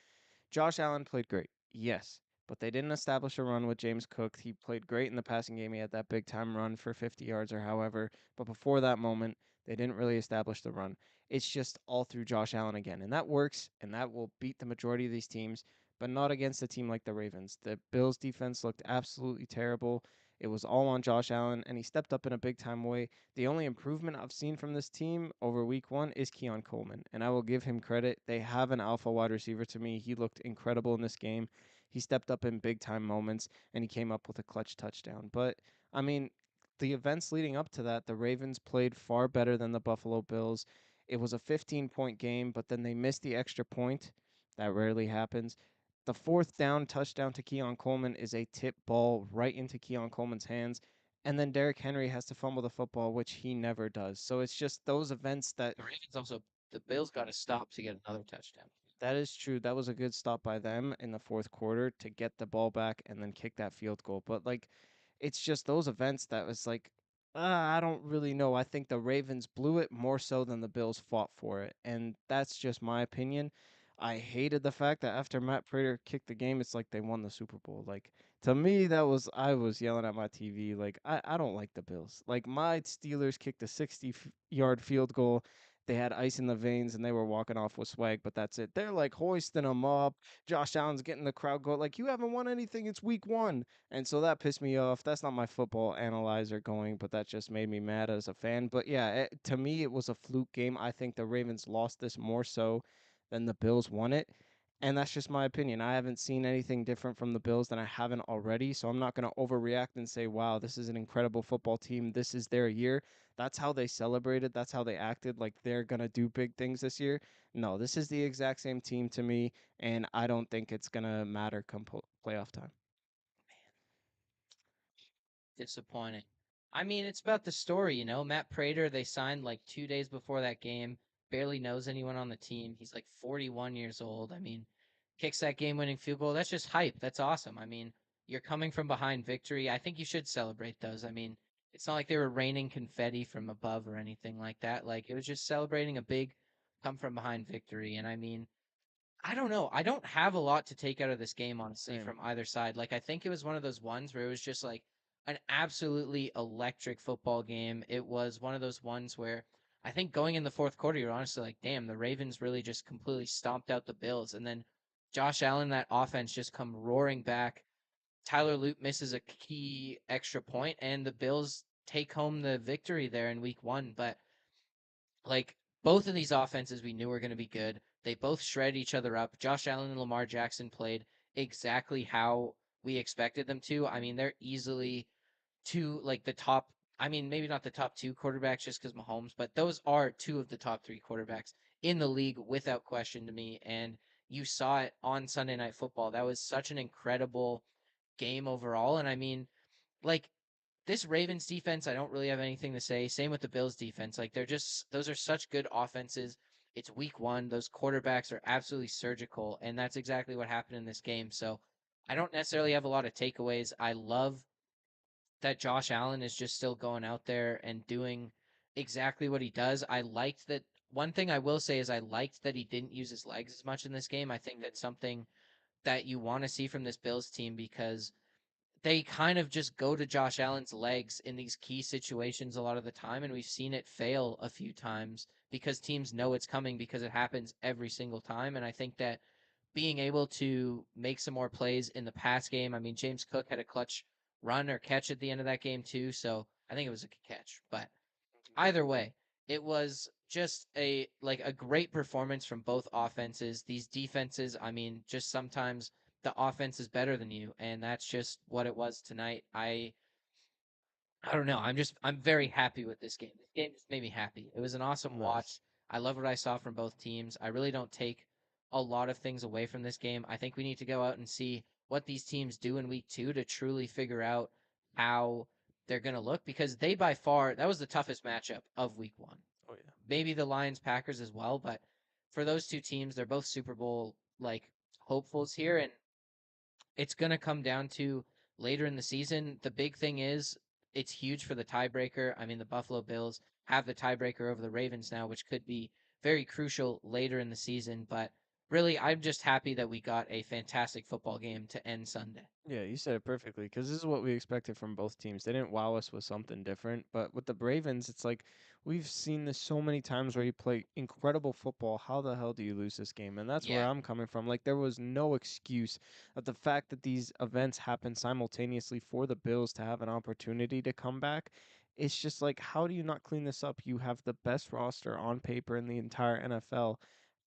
Josh Allen played great, yes, but they didn't establish a run with James Cook. He played great in the passing game. He had that big time run for 50 yards or however, but before that moment, they didn't really establish the run. It's just all through Josh Allen again, and that works, and that will beat the majority of these teams, but not against a team like the Ravens. The Bills defense looked absolutely terrible. It was all on Josh Allen, and he stepped up in a big time way. The only improvement I've seen from this team over week one is Keon Coleman, and I will give him credit. They have an alpha wide receiver to me. He looked incredible in this game. He stepped up in big time moments, and he came up with a clutch touchdown. But, I mean, the events leading up to that, the Ravens played far better than the Buffalo Bills. It was a 15-point game, but then they missed the extra point. That rarely happens. The fourth down touchdown to Keon Coleman is a tip ball right into Keon Coleman's hands. And then Derrick Henry has to fumble the football, which he never does. So it's just those events that The Ravens also the Bills got to stop to get another touchdown. that is true. That was a good stop by them in the fourth quarter to get the ball back and then kick that field goal. But like, it's just those events that was like, I don't really know. I think the Ravens blew it more so than the Bills fought for it, and that's just my opinion. I hated the fact that after Matt Prater kicked the game, it's like they won the Super Bowl. Like to me, that was I was yelling at my TV. Like I don't like the Bills. Like my Steelers kicked a 60-yard field goal, they had ice in the veins and they were walking off with swag, but that's it. They're like hoisting them up. Josh Allen's getting the crowd going, like, you haven't won anything. It's week one. And so that pissed me off. That's not my football analyzer going, but that just made me mad as a fan. But yeah, to me, it was a fluke game. I think the Ravens lost this more so than the Bills won it. And that's just my opinion. I haven't seen anything different from the Bills than I haven't already. So I'm not going to overreact and say, wow, this is an incredible football team. This is their year. That's how they celebrated. That's how they acted like they're going to do big things this year. No, this is the exact same team to me. And I don't think it's going to matter come playoff time. Disappointing. I mean, it's about the story, you know. Matt Prater, they signed like 2 days before that game. Barely knows anyone on the team. He's like 41 years old. I mean, kicks that game-winning field goal. That's just hype. That's awesome. I mean, you're coming from behind victory. I think you should celebrate those. I mean, it's not like they were raining confetti from above or anything like that. Like it was just celebrating a big come from behind victory. And I mean, I don't know. I don't have a lot to take out of this game, honestly, Same. from either side. Like, I think it was one of those ones where it was just like an absolutely electric football game. It was one of those ones where I think going in the fourth quarter, you're honestly like, damn, the Ravens really just completely stomped out the Bills. And then Josh Allen, that offense just come roaring back. Tyler Loop misses a key extra point, and the Bills take home the victory there in week one. But like both of these offenses we knew were going to be good. They both shred each other up. Josh Allen and Lamar Jackson played exactly how we expected them to. I mean, they're easily two like the top. I mean, maybe not the top two quarterbacks just because Mahomes, but those are two of the top three quarterbacks in the league without question to me. And you saw it on Sunday Night Football. That was such an incredible game overall. And I mean, like this Ravens defense, I don't really have anything to say. Same with the Bills defense. Like they're just those are such good offenses. It's week one. Those quarterbacks are absolutely surgical, and that's exactly what happened in this game. So I don't necessarily have a lot of takeaways. I love that Josh Allen is just still going out there and doing exactly what he does. I liked that one thing I will say is I liked that he didn't use his legs as much in this game. I think that's something that you want to see from this Bills team because they kind of just go to Josh Allen's legs in these key situations a lot of the time, and we've seen it fail a few times because teams know it's coming because it happens every single time. And I think that being able to make some more plays in the pass game, I mean, James Cook had a clutch run or catch at the end of that game too, so I think it was a catch. But either way, it was just a great performance from both offenses. These defenses, I mean, just sometimes the offense is better than you, and that's just what it was tonight. I don't know. I'm very happy with this game. This game just made me happy. It was an awesome Nice. watch. I love what I saw from both teams. I really don't take a lot of things away from this game. I think we need to go out and see what these teams do in week 2 to truly figure out how they're going to look because they by far that was the toughest matchup of week 1. Oh yeah. Maybe the Lions Packers as well, but for those two teams, they're both Super Bowl like hopefuls here and it's going to come down to later in the season. The big thing is it's huge for the tiebreaker. I mean, the Buffalo Bills have the tiebreaker over the Ravens now, which could be very crucial later in the season. But really, I'm just happy that we got a fantastic football game to end Sunday. Yeah, you said it perfectly because this is what we expected from both teams. They didn't wow us with something different, but with the Ravens, it's like we've seen this so many times where you play incredible football. How the hell do you lose this game? And that's where Yeah. I'm coming from. Like there was no excuse of the fact that these events happen simultaneously for the Bills to have an opportunity to come back. It's just like, how do you not clean this up? You have the best roster on paper in the entire NFL.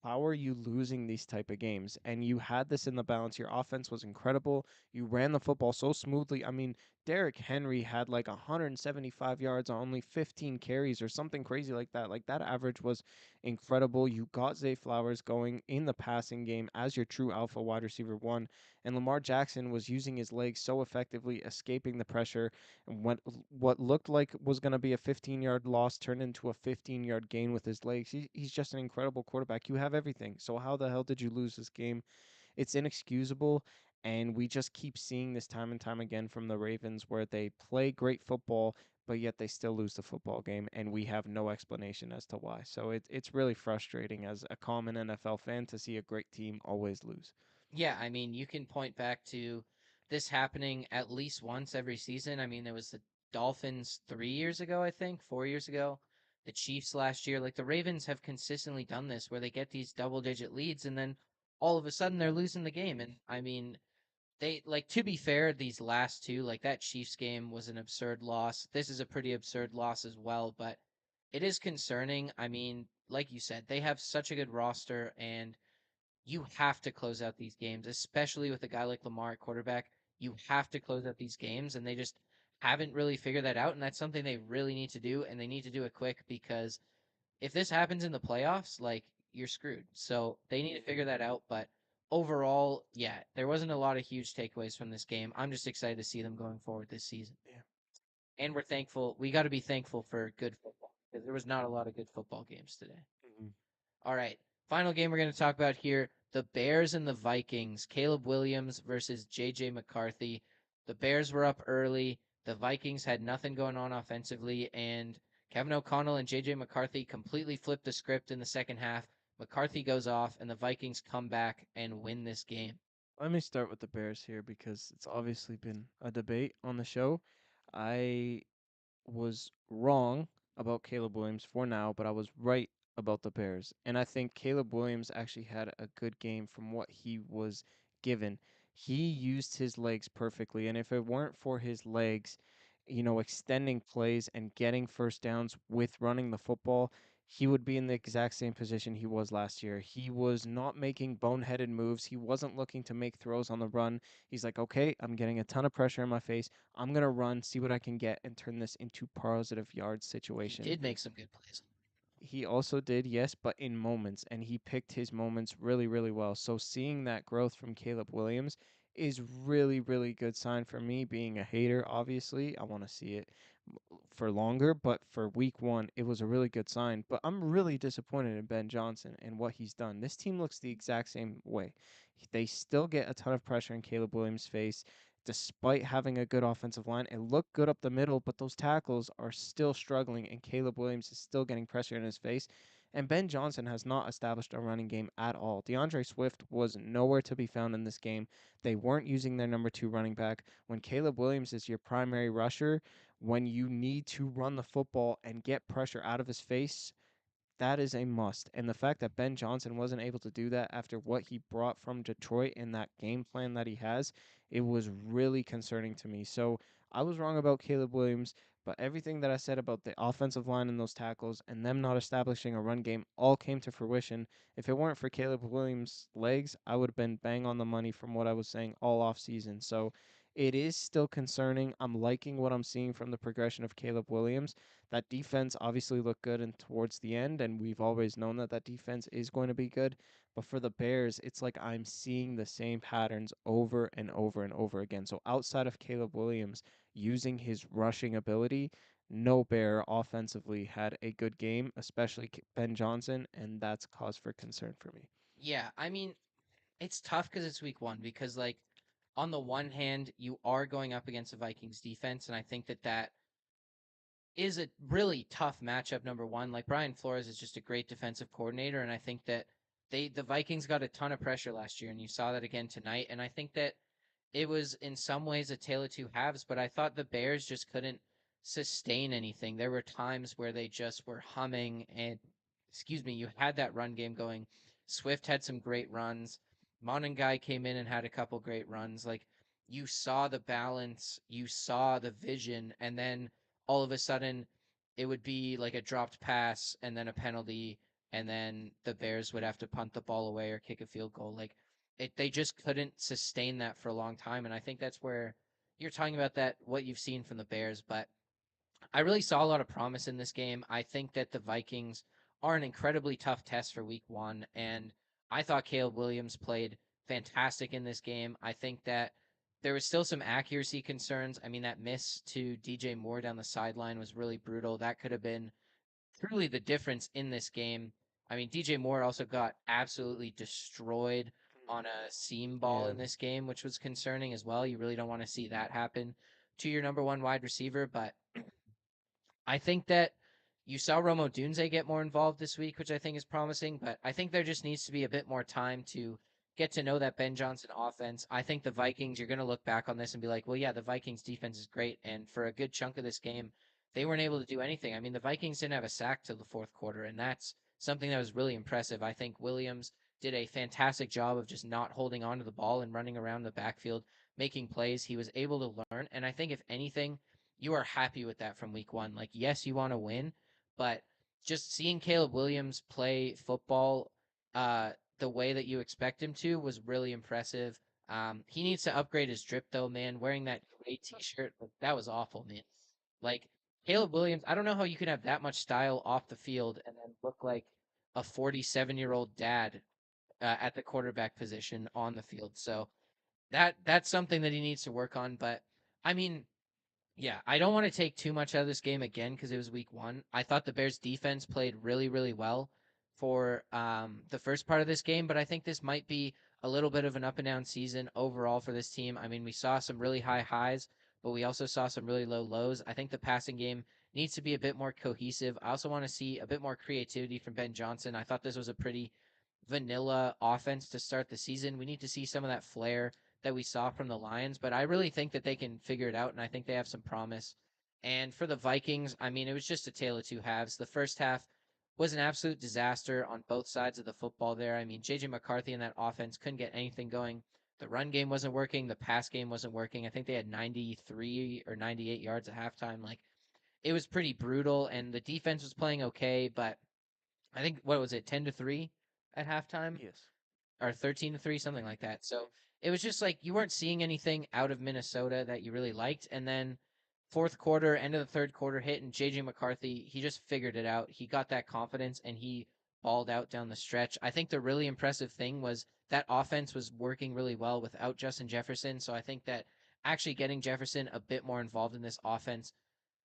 How are you losing these type of games? And you had this in the balance. Your offense was incredible. You ran the football so smoothly. I mean, Derrick Henry had like 175 yards on only 15 carries or something crazy like that. Like that average was incredible. You got Zay Flowers going in the passing game as your true alpha wide receiver one, and Lamar Jackson was using his legs so effectively, escaping the pressure. And what looked like was going to be a 15-yard loss turned into a 15-yard gain with his legs. He's just an incredible quarterback. You have everything. So how the hell did you lose this game? It's inexcusable. And we just keep seeing this time and time again from the Ravens where they play great football, but yet they still lose the football game, and we have no explanation as to why. So it's really frustrating as a common NFL fan to see a great team always lose. Yeah, I mean, you can point back to this happening at least once every season. I mean, there was the Dolphins 3 years ago, I think, 4 years ago, the Chiefs last year. Like the Ravens have consistently done this where they get these double digit leads and then all of a sudden they're losing the game. And I mean, they like to be fair, these last two, like that Chiefs game was an absurd loss. This is a pretty absurd loss as well, but it is concerning. I mean, like you said, they have such a good roster and you have to close out these games, especially with a guy like Lamar at quarterback. You have to close out these games, and they just haven't really figured that out. And that's something they really need to do, and they need to do it quick because if this happens in the playoffs, like you're screwed. So they need to figure that out. But overall, yeah, there wasn't a lot of huge takeaways from this game. I'm just excited to see them going forward this season. Yeah. And we're thankful. We got to be thankful for good football because there was not a lot of good football games today. Mhm. All right. Final game we're going to talk about here the Bears and the Vikings. Caleb Williams versus J.J. McCarthy. The Bears were up early. The Vikings had nothing going on offensively. And Kevin O'Connell and J.J. McCarthy completely flipped the script in the second half. McCarthy goes off, and the Vikings come back and win this game. Let me start with the Bears here because it's obviously been a debate on the show. I was wrong about Caleb Williams for now, but I was right about the Bears. And I think Caleb Williams actually had a good game from what he was given. He used his legs perfectly. And if it weren't for his legs, extending plays and getting first downs with running the football, he would be in the exact same position he was last year. He was not making boneheaded moves. He wasn't looking to make throws on the run. He's like, okay, I'm getting a ton of pressure in my face. I'm going to run, see what I can get, and turn this into positive yards He situation. did make some good plays. He also did, yes, but in moments, and he picked his moments really, really well. So seeing that growth from Caleb Williams is really, really good sign for me. Being a hater, obviously, I want to see it for longer, but for week one, it was a really good sign. But I'm really disappointed in Ben Johnson and what he's done. This team looks the exact same way. They still get a ton of pressure in Caleb Williams' face. Despite having a good offensive line, it looked good up the middle, but those tackles are still struggling, and Caleb Williams is still getting pressure in his face. And Ben Johnson has not established a running game at all. DeAndre Swift was nowhere to be found in this game. They weren't using their number two running back. When Caleb Williams is your primary rusher, when you need to run the football and get pressure out of his face, that is a must. And the fact that Ben Johnson wasn't able to do that after what he brought from Detroit in that game plan that he has, it was really concerning to me. So I was wrong about Caleb Williams, but everything that I said about the offensive line and those tackles and them not establishing a run game all came to fruition. If it weren't for Caleb Williams' legs, I would have been bang on the money from what I was saying all off season. So it is still concerning. I'm liking what I'm seeing from the progression of Caleb Williams. That defense obviously looked good and towards the end, and we've always known that that defense is going to be good. But for the Bears, it's like I'm seeing the same patterns over and over and over again. So outside of Caleb Williams using his rushing ability, no Bear offensively had a good game, especially Ben Johnson, and that's cause for concern for me. Yeah, I mean, it's tough because it's week one. Because like on the one hand, you are going up against the Vikings defense, and I think that that is a really tough matchup. Number one, like Brian Flores is just a great defensive coordinator, and I think that the Vikings got a ton of pressure last year, and you saw that again tonight. And I think that it was in some ways a tale of two halves, but I thought the Bears just couldn't sustain anything. There were times where they just were humming, and excuse me, you had that run game going. Swift had some great runs. Monangai came in and had a couple great runs. Like you saw the balance, you saw the vision, and then all of a sudden it would be like a dropped pass and then a penalty, and then the Bears would have to punt the ball away or kick a field goal. Like they just couldn't sustain that for a long time, and I think that's where you're talking about that what you've seen from the Bears. But I really saw a lot of promise in this game. I think that the Vikings are an incredibly tough test for week one, and I thought Caleb Williams played fantastic in this game. I think that there was still some accuracy concerns. I mean, that miss to DJ Moore down the sideline was really brutal. That could have been truly the difference in this game. I mean, DJ Moore also got absolutely destroyed on a seam ball Yeah. in this game, which was concerning as well. You really don't want to see that happen to your number one wide receiver, but I think that you saw Romo Dunze get more involved this week, which I think is promising, but I think there just needs to be a bit more time to get to know that Ben Johnson offense. I think the Vikings, you're going to look back on this and be like, well, yeah, the Vikings defense is great. And for a good chunk of this game, they weren't able to do anything. I mean, the Vikings didn't have a sack till the fourth quarter, and that's something that was really impressive. I think Williams did a fantastic job of just not holding on to the ball and running around the backfield, making plays. He was able to learn. And I think, if anything, you are happy with that from week one. Like, yes, you want to win, but just seeing Caleb Williams play football uh, the way that you expect him to was really impressive. He needs to upgrade his drip, though, man. Wearing that gray T-shirt, that was awful, man. Like Caleb Williams, I don't know how you can have that much style off the field and then look like a 47-year-old dad at the quarterback position on the field. So that's something that he needs to work on. But I mean, yeah, I don't want to take too much out of this game again because it was week one. I thought the Bears defense played really, really well for the first part of this game, but I think this might be a little bit of an up and down season overall for this team. I mean, we saw some really high highs, but we also saw some really low lows. I think the passing game needs to be a bit more cohesive. I also want to see a bit more creativity from Ben Johnson. I thought this was a pretty vanilla offense to start the season. We need to see some of that flair that we saw from the Lions, but I really think that they can figure it out, and I think they have some promise. And for the Vikings, I mean, it was just a tale of two halves. The first half was an absolute disaster on both sides of the football there. I mean, JJ McCarthy and that offense couldn't get anything going. The run game wasn't working, the pass game wasn't working. I think they had 93 or 98 yards at halftime. Like, it was pretty brutal, and the defense was playing okay, but I think, what was it, 10-3 at halftime? Yes. Or 13-3, something like that. So it was just like you weren't seeing anything out of Minnesota that you really liked. And then fourth quarter, end of the third quarter hit, and JJ McCarthy, he just figured it out. He got that confidence and he balled out down the stretch. I think the really impressive thing was that offense was working really well without Justin Jefferson. So I think that actually getting Jefferson a bit more involved in this offense,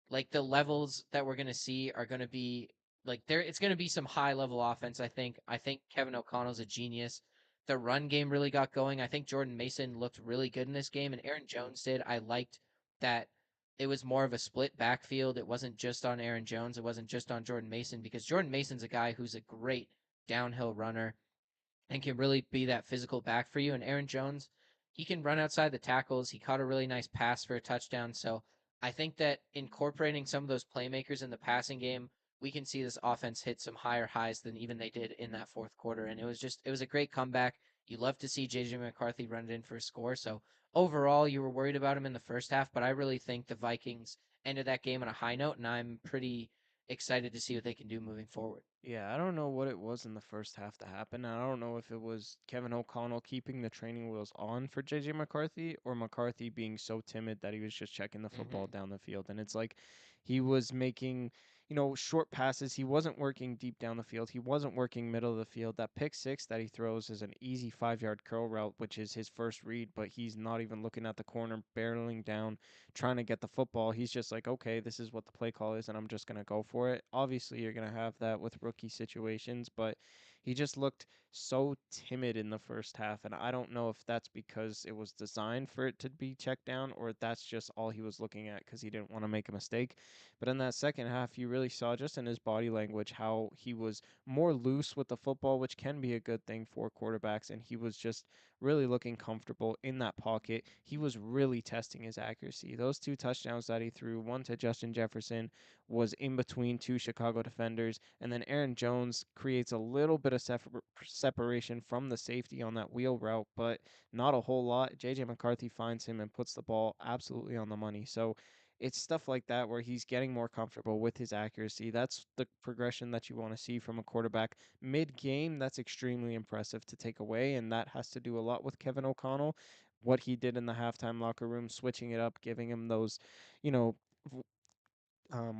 like the levels that we're going to see are going to be like there it's going to be some high level offense. I think Kevin O'Connell's a genius. The run game really got going. I think Jordan Mason looked really good in this game, and Aaron Jones did. I liked that it was more of a split backfield. It wasn't just on Aaron Jones. It wasn't just on Jordan Mason because Jordan Mason's a guy who's a great downhill runner and can really be that physical back for you. And Aaron Jones, he can run outside the tackles. He caught a really nice pass for a touchdown. So I think that incorporating some of those playmakers in the passing game, we can see this offense hit some higher highs than even they did in that fourth quarter. And it was a great comeback. You love to see JJ McCarthy run it in for a score. So overall, you were worried about him in the first half, but I really think the Vikings ended that game on a high note, and I'm pretty excited to see what they can do moving forward. Yeah, I don't know what it was in the first half that happened. I don't know if it was Kevin O'Connell keeping the training wheels on for JJ McCarthy or McCarthy being so timid that he was just checking the football Mm-hmm. down the field. And it's like he was making, short passes. He wasn't working deep down the field. He wasn't working middle of the field. That pick six that he throws is an easy 5 yard curl route, which is his first read, but he's not even looking at the corner, barreling down, trying to get the football. He's just like, okay, this is what the play call is, and I'm just going to go for it. Obviously, you're going to have that with rookie situations, but he just looked so timid in the first half. And I don't know if that's because it was designed for it to be checked down or that's just all he was looking at because he didn't want to make a mistake. But in that second half, you really saw just in his body language how he was more loose with the football, which can be a good thing for quarterbacks. And he was just really looking comfortable in that pocket. He was really testing his accuracy. Those two touchdowns that he threw, one to Justin Jefferson, was in between two Chicago defenders, and then Aaron Jones creates a little bit of separation from the safety on that wheel route, but not a whole lot. JJ McCarthy finds him and puts the ball absolutely on the money. So it's stuff like that where he's getting more comfortable with his accuracy. That's the progression that you want to see from a quarterback mid game. That's extremely impressive to take away, and that has to do a lot with Kevin O'Connell. What he did in the halftime locker room, switching it up, giving him those, you know,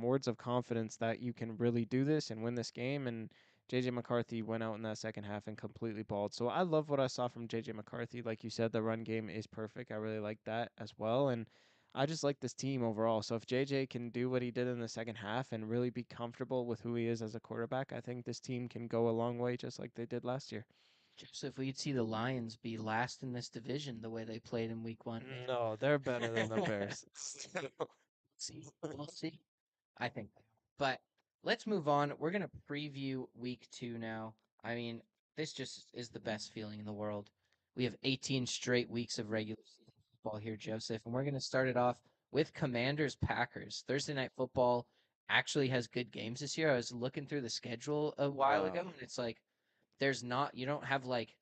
words of confidence that you can really do this and win this game. And JJ McCarthy went out in that second half and completely balled. So I love what I saw from JJ McCarthy. Like you said, the run game is perfect. I really like that as well. And I just like this team overall. So if JJ can do what he did in the second half and really be comfortable with who he is as a quarterback, I think this team can go a long way just like they did last year. Joseph, we'd see the Lions be last in this division the way they played in week one, maybe. No, they're better than the Bears. See, we'll see. I think. But let's move on. We're going to preview week two now. I mean, this just is the best feeling in the world. We have 18 straight weeks of regular season football here, Joseph, and we're going to start it off with Commanders Packers. Thursday night football actually has good games this year. I was looking through the schedule a while ago, Wow. and it's like there's not, you don't have like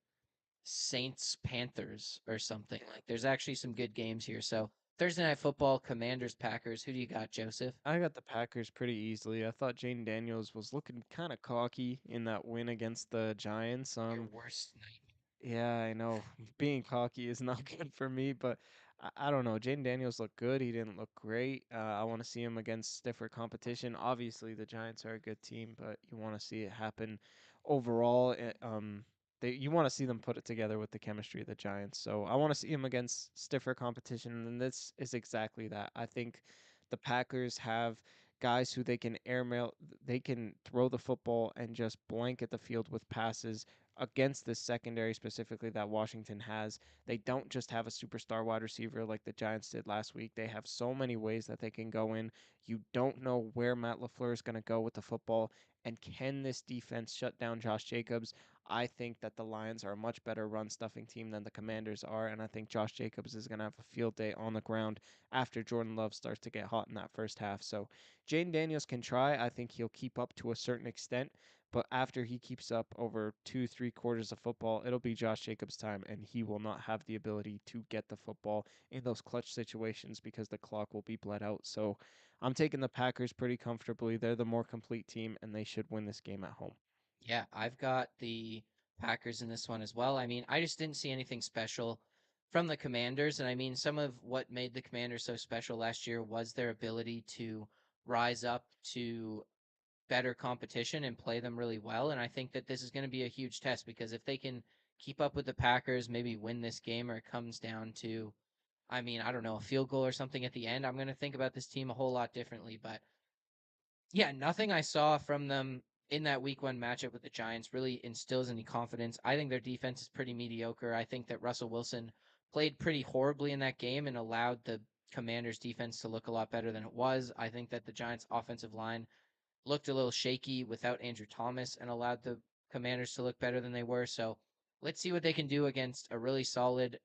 Saints Panthers or something. Like there's actually some good games here. So Thursday night football, Commanders Packers. Who do you got, Joseph? I got the Packers pretty easily. I thought Jane Daniels was looking kind of cocky in that win against the Giants. Your worst night. Yeah, I know. Being cocky is not good for me, but I don't know. Jaden Daniels looked good. He didn't look great. I want to see him against stiffer competition. Obviously, the Giants are a good team, but you want to see it happen overall. You want to see them put it together with the chemistry of the Giants. So I want to see him against stiffer competition, and this is exactly that. I think the Packers have guys who they can throw the football and just blanket the field with passes against this secondary specifically that Washington has. They don't just have a superstar wide receiver like the Giants did last week. They have so many ways that they can go in. You don't know where Matt LaFleur is going to go with the football. And can this defense shut down Josh Jacobs? I think that the Lions are a much better run stuffing team than the Commanders are. And I think Josh Jacobs is going to have a field day on the ground after Jordan Love starts to get hot in that first half. So Jane Daniels can try. I think he'll keep up to a certain extent. But after he keeps up over 2, 3 quarters of football, it'll be Josh Jacobs' time, and he will not have the ability to get the football in those clutch situations because the clock will be bled out. So I'm taking the Packers pretty comfortably. They're the more complete team, and they should win this game at home. Yeah, I've got the Packers in this one as well. I mean, I just didn't see anything special from the Commanders. And I mean, some of what made the Commanders so special last year was their ability to rise up to better competition and play them really well. And I think that this is going to be a huge test because if they can keep up with the Packers, maybe win this game, or it comes down to, I mean, I don't know, a field goal or something at the end, I'm going to think about this team a whole lot differently. But yeah, nothing I saw from them in that week one matchup with the Giants really instills any confidence. I think their defense is pretty mediocre. I think that Russell Wilson played pretty horribly in that game and allowed the Commanders defense to look a lot better than it was. I think that the Giants offensive line looked a little shaky without Andrew Thomas and allowed the Commanders to look better than they were. So let's see what they can do against a really solid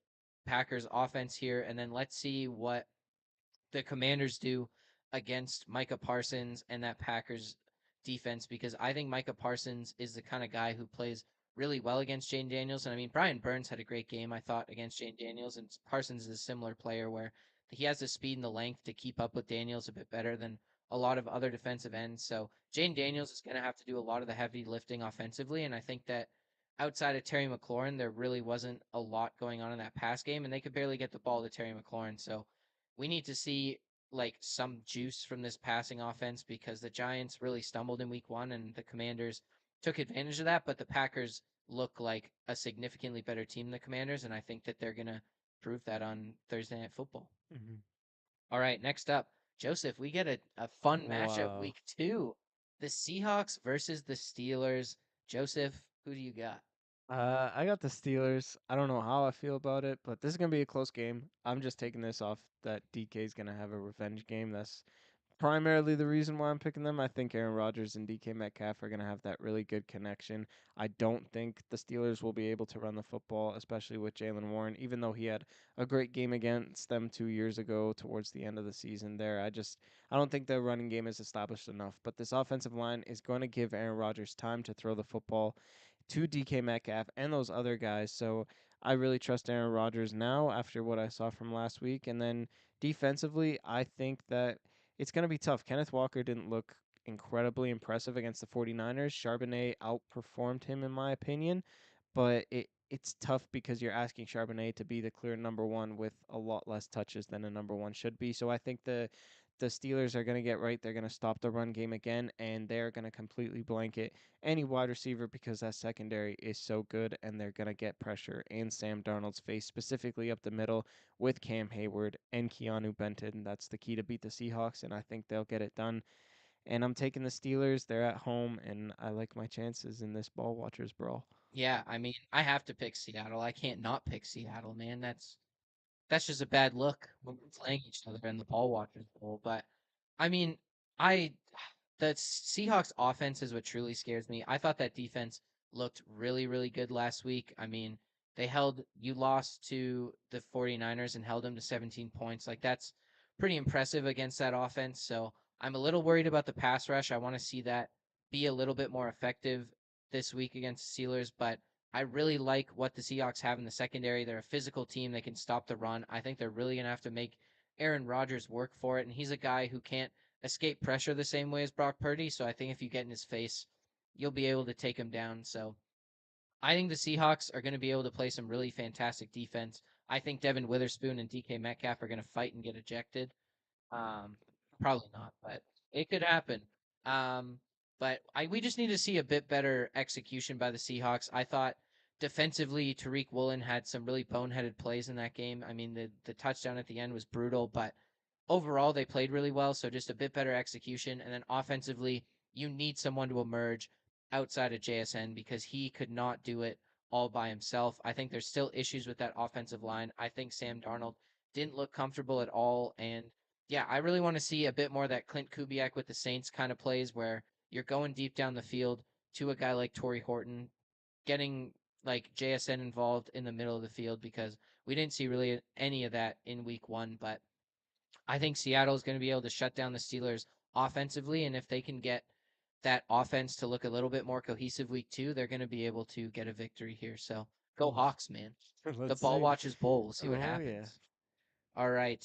Packers offense here. And then let's see what the Commanders do against Micah Parsons and that Packers defense, because I think Micah Parsons is the kind of guy who plays really well against Jane Daniels. And I mean, Brian Burns had a great game, I thought, against Jane Daniels, and Parsons is a similar player where he has the speed and the length to keep up with Daniels a bit better than a lot of other defensive ends. So Jane Daniels is going to have to do a lot of the heavy lifting offensively, and I think that outside of Terry McLaurin, there really wasn't a lot going on in that pass game, and they could barely get the ball to Terry McLaurin. So we need to see like some juice from this passing offense, because the Giants really stumbled in week 1 and the Commanders took advantage of that, but the Packers look like a significantly better team than the Commanders, and I think that they're going to prove that on Thursday Night Football. Hmm. All right, next up, Joseph, we get a fun matchup Wow. week 2. The Seahawks versus the Steelers. Joseph, who do you got? I got the Steelers. I don't know how I feel about it, but this is gonna be a close game. I'm just taking this off that DK is gonna have a revenge game. That's primarily the reason why I'm picking them. I think Aaron Rodgers and DK Metcalf are going to have that really good connection. I don't think the Steelers will be able to run the football, especially with Jalen Warren, even though he had a great game against them 2 years ago towards the end of the season there. I don't think the running game is established enough. But this offensive line is going to give Aaron Rodgers time to throw the football to DK Metcalf and those other guys. So I really trust Aaron Rodgers now after what I saw from last week. And then defensively, I think that it's going to be tough. Kenneth Walker didn't look incredibly impressive against the 49ers. Charbonnet outperformed him, in my opinion, but it's tough because you're asking Charbonnet to be the clear number one with a lot less touches than a number one should be. So I think the Steelers are going to get right. They're going to stop the run game again, and they're going to completely blanket any wide receiver because that secondary is so good, and they're going to get pressure in Sam Darnold's face, specifically up the middle with Cam Hayward and Keanu Benton. That's the key to beat the Seahawks, and I think they'll get it done. And I'm taking the Steelers. They're at home, and I like my chances in this ball watchers brawl. Yeah, I mean, I have to pick Seattle. I can't not pick Seattle, man. That's just a bad look when we're playing each other in the ball watchers bowl. But I mean, I the Seahawks offense is what truly scares me. I thought that defense looked really, really good last week. I mean, you lost to the 49ers and held them to 17 points. Like, that's pretty impressive against that offense. So I'm a little worried about the pass rush. I want to see that be a little bit more effective this week against the Steelers, but I really like what the Seahawks have in the secondary. They're a physical team. They can stop the run. I think they're really going to have to make Aaron Rodgers work for it. And he's a guy who can't escape pressure the same way as Brock Purdy. So I think if you get in his face, you'll be able to take him down. So I think the Seahawks are going to be able to play some really fantastic defense. I think Devin Witherspoon and DK Metcalf are going to fight and get ejected. Um, Probably not, but it could happen. Um, but we just need to see a bit better execution by the Seahawks. I thought defensively, Tariq Woolen had some really boneheaded plays in that game. I mean, the touchdown at the end was brutal, but overall they played really well. So just a bit better execution, and then offensively, you need someone to emerge outside of JSN because he could not do it all by himself. I think there's still issues with that offensive line. I think Sam Darnold didn't look comfortable at all, and yeah, I really want to see a bit more of that Clint Kubiak with the Saints kind of plays where you're going deep down the field to a guy like Torrey Horton, getting like JSN involved in the middle of the field, because we didn't see really any of that in week 1. But I think Seattle is going to be able to shut down the Steelers offensively. And if they can get that offense to look a little bit more cohesive week 2, they're going to be able to get a victory here. So go Hawks, man. The Let's Ball see. Watchers Bowl. We'll see what Oh yeah. happens. All right.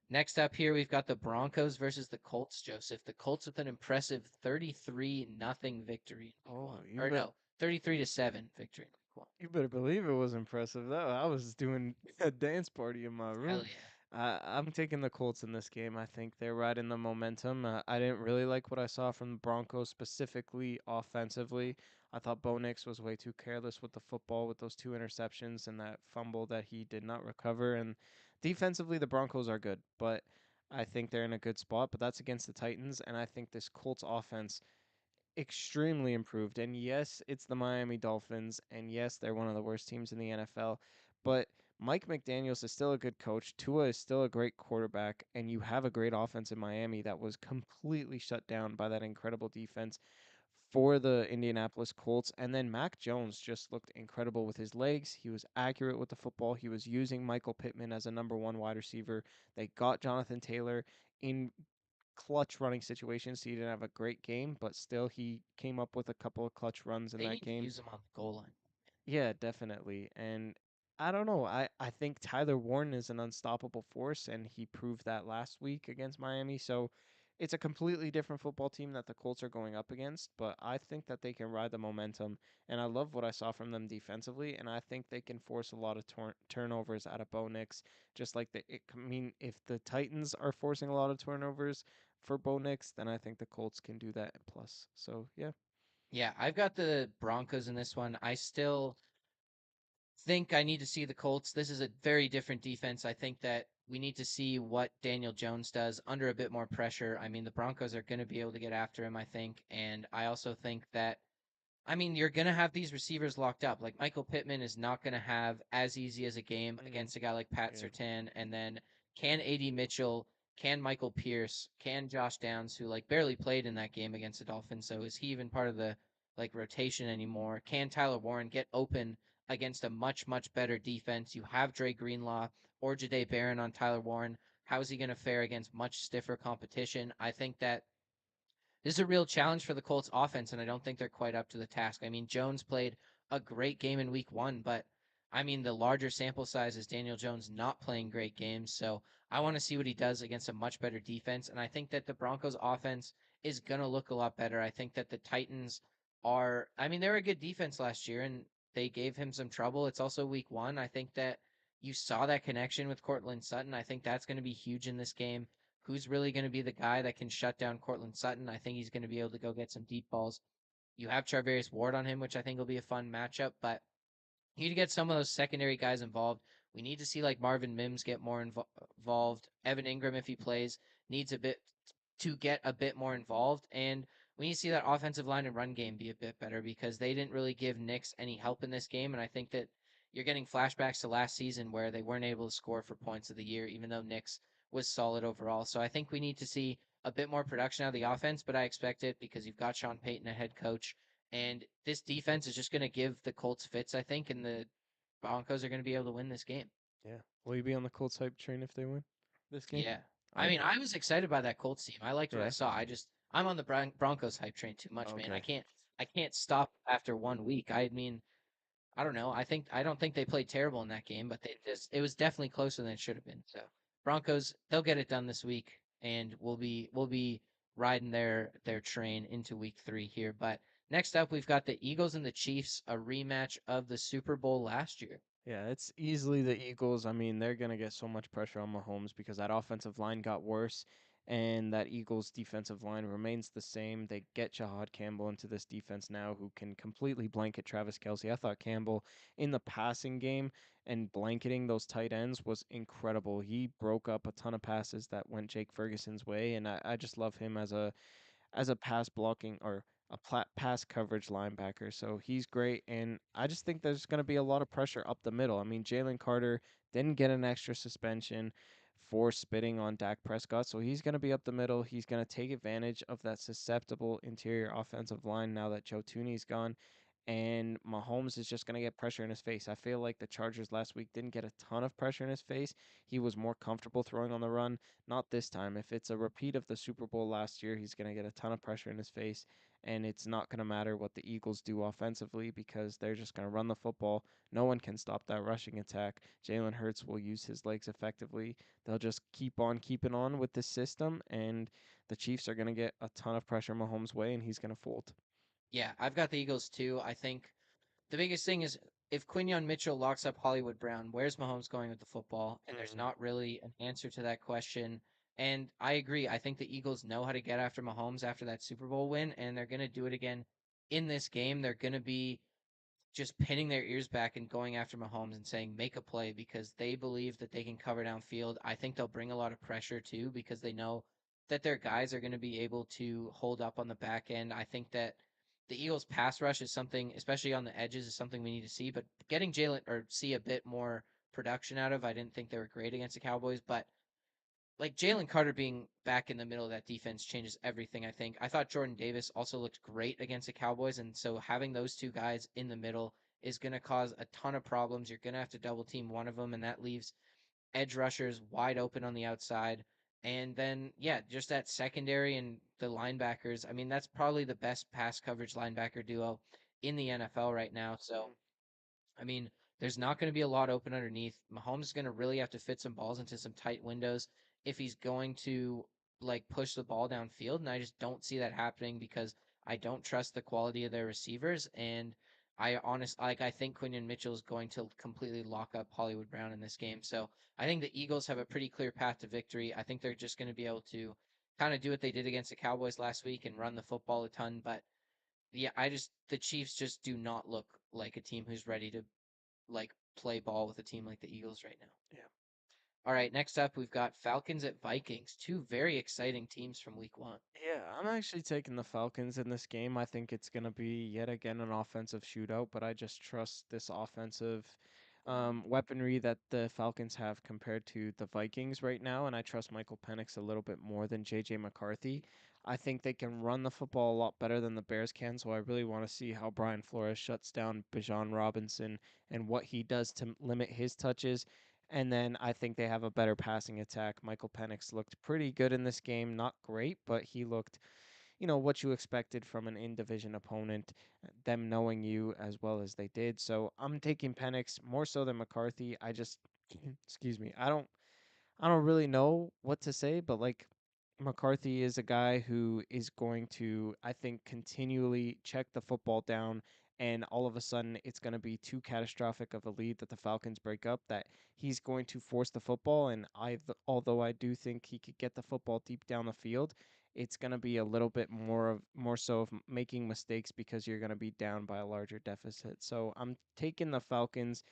Next up here, we've got the Broncos versus the Colts, Joseph. The Colts with an impressive 33 nothing victory in week Oh, one. Or no, 33 to 7 victory in week 1. you better believe it was impressive. Though I was doing a dance party in my room. Hell yeah. I'm taking the Colts in this game. I think they're riding the momentum. I didn't really like what I saw from the Broncos, specifically offensively. I thought Bo Nix was way too careless with the football with those 2 interceptions and that fumble that he did not recover. And defensively, the Broncos are good, but I think they're in a good spot. But that's against the Titans, and I think this Colts offense extremely improved. And yes, it's the Miami Dolphins, and yes, they're one of the worst teams in the NFL. But Mike McDaniels is still a good coach. Tua is still a great quarterback, and you have a great offense in Miami that was completely shut down by that incredible defense for the Indianapolis Colts. And then Mac Jones just looked incredible with his legs. He was accurate with the football. He was using Michael Pittman as a number one wide receiver. They got Jonathan Taylor in clutch running situations. He didn't have a great game, but still he came up with a couple of clutch runs in They that need to game. use him on the goal line. Yeah, definitely. And I don't know. I think Tyler Warren is an unstoppable force, and he proved that last week against Miami. So it's a completely different football team that the Colts are going up against, but I think that they can ride the momentum. And I love what I saw from them defensively, and I think they can force a lot of turnovers out of Bo Nix. Just like I mean, if the Titans are forcing a lot of turnovers for Bo Nix, then I think the Colts can do that plus. So yeah. Yeah, I've got the Broncos in this one. I still think I need to see the Colts. This is a very different defense. I think that we need to see what Daniel Jones does under a bit more pressure. I mean, the Broncos are going to be able to get after him, I think. And I also think that, I mean, you're going to have these receivers locked up. Like Michael Pittman is not going to have as easy as a game Mm, against a guy like Pat yeah. Sertan. And then can AD Mitchell, can Michael Pierce, can Josh Downs, who like barely played in that game against the Dolphins. So is he even part of the like rotation anymore? Can Tyler Warren get open against a much, much better defense? You have Dre Greenlaw or Jade Barron on Tyler Warren. How is he going to fare against much stiffer competition? I think that this is a real challenge for the Colts offense, and I don't think they're quite up to the task. I mean, Jones played a great game in week one, but I mean, the larger sample size is Daniel Jones not playing great games. So I want to see what he does against a much better defense. And I think that the Broncos offense is going to look a lot better. I think that the Titans are, I mean, they were a good defense last year and they gave him some trouble. It's also week one. I think that you saw that connection with Cortland Sutton. I think that's going to be huge in this game. Who's really going to be the guy that can shut down Cortland Sutton? I think he's going to be able to go get some deep balls. You have Charvarius Ward on him, which I think will be a fun matchup, but you need to get some of those secondary guys involved. We need to see like Marvin Mims get more involved. Evan Ingram, if he plays, needs a bit to get a bit more involved. And we need to see that offensive line and run game be a bit better because they didn't really give Knicks any help in this game. And I think that you're getting flashbacks to last season where they weren't able to score for points of the year, even though Knicks was solid overall. So I think we need to see a bit more production out of the offense, but I expect it because you've got Sean Payton, a head coach, and this defense is just going to give the Colts fits, I think, and the Broncos are going to be able to win this game. Yeah. Will you be on the Colts hype train if they win this game? Yeah. I mean, Okay. I was excited by that Colts team. I liked what I Yeah. saw. I'm on the Broncos hype train too much, man. Okay. I can't stop after 1 week. I mean, I don't know. I don't think they played terrible in that game, but it was definitely closer than it should have been. So Broncos, they'll get it done this week, and we'll be riding their train into week 3 here. But next up, we've got the Eagles and the Chiefs, a rematch of the Super Bowl last year. Yeah, it's easily the Eagles. I mean, they're going to get so much pressure on Mahomes because that offensive line got worse and that Eagles defensive line remains the same. They get Jahad Campbell into this defense now who can completely blanket Travis Kelce. I thought Campbell in the passing game and blanketing those tight ends was incredible. He broke up a ton of passes that went Jake Ferguson's way, and I just love him as a pass blocking or a pass coverage linebacker. So he's great. And I just think there's going to be a lot of pressure up the middle. I mean, Jalen Carter didn't get an extra suspension for spitting on Dak Prescott. So he's going to be up the middle. He's going to take advantage of that susceptible interior offensive line now that Joe Tooney's gone. And Mahomes is just going to get pressure in his face. I feel like the Chargers last week didn't get a ton of pressure in his face. He was more comfortable throwing on the run. Not this time. If it's a repeat of the Super Bowl last year, he's going to get a ton of pressure in his face. And it's not going to matter what the Eagles do offensively because they're just going to run the football. No one can stop that rushing attack. Jalen Hurts will use his legs effectively. They'll just keep on keeping on with this system. And the Chiefs are going to get a ton of pressure Mahomes' way, and he's going to fold. Yeah, I've got the Eagles too. I think the biggest thing is if Quinion Mitchell locks up Hollywood Brown, where's Mahomes going with the football? And there's Mm-hmm. not really an answer to that question. And I agree. I think the Eagles know how to get after Mahomes after that Super Bowl win, and they're going to do it again in this game. They're going to be just pinning their ears back and going after Mahomes and saying, make a play because they believe that they can cover downfield. I think they'll bring a lot of pressure too because they know that their guys are going to be able to hold up on the back end. I think that the Eagles pass rush is something, especially on the edges, is something we need to see, but getting Jalen or see a bit more production out of. I didn't think they were great against the Cowboys, but like Jalen Carter being back in the middle of that defense changes everything, I think. I thought Jordan Davis also looked great against the Cowboys, and so having those two guys in the middle is going to cause a ton of problems. You're going to have to double team one of them, and that leaves edge rushers wide open on the outside. And then, yeah, just that secondary and the linebackers. I mean, that's probably the best pass coverage linebacker duo in the NFL right now. So I mean, there's not going to be a lot open underneath. Mahomes is going to really have to fit some balls into some tight windows if he's going to like push the ball downfield. And I just don't see that happening because I don't trust the quality of their receivers. And I think Quinion Mitchell is going to completely lock up Hollywood Brown in this game. So I think the Eagles have a pretty clear path to victory. I think they're just going to be able to kind of do what they did against the Cowboys last week and run the football a ton. But yeah, the Chiefs just do not look like a team who's ready to like play ball with a team like the Eagles right now. Yeah. All right, next up we've got Falcons at Vikings, two very exciting teams from week 1. Yeah, I'm actually taking the Falcons in this game. I think it's going to be yet again an offensive shootout, but I just trust this offensive weaponry that the Falcons have compared to the Vikings right now, and I trust Michael Penix a little bit more than JJ McCarthy. I think they can run the football a lot better than the Bears can, so I really want to see how Brian Flores shuts down Bijan Robinson and what he does to limit his touches. And then I think they have a better passing attack. Michael Penix looked pretty good in this game. Not great, but he looked, what you expected from an in division opponent, them knowing you as well as they did. So I'm taking Penix more so than McCarthy. I just, excuse me, I don't really know what to say, but like McCarthy is a guy who is going to, I think, continually check the football down, and all of a sudden it's going to be too catastrophic of a lead that the Falcons break up that he's going to force the football. And although I do think he could get the football deep down the field, it's going to be a little bit more so of making mistakes because you're going to be down by a larger deficit. So I'm taking the Falcons.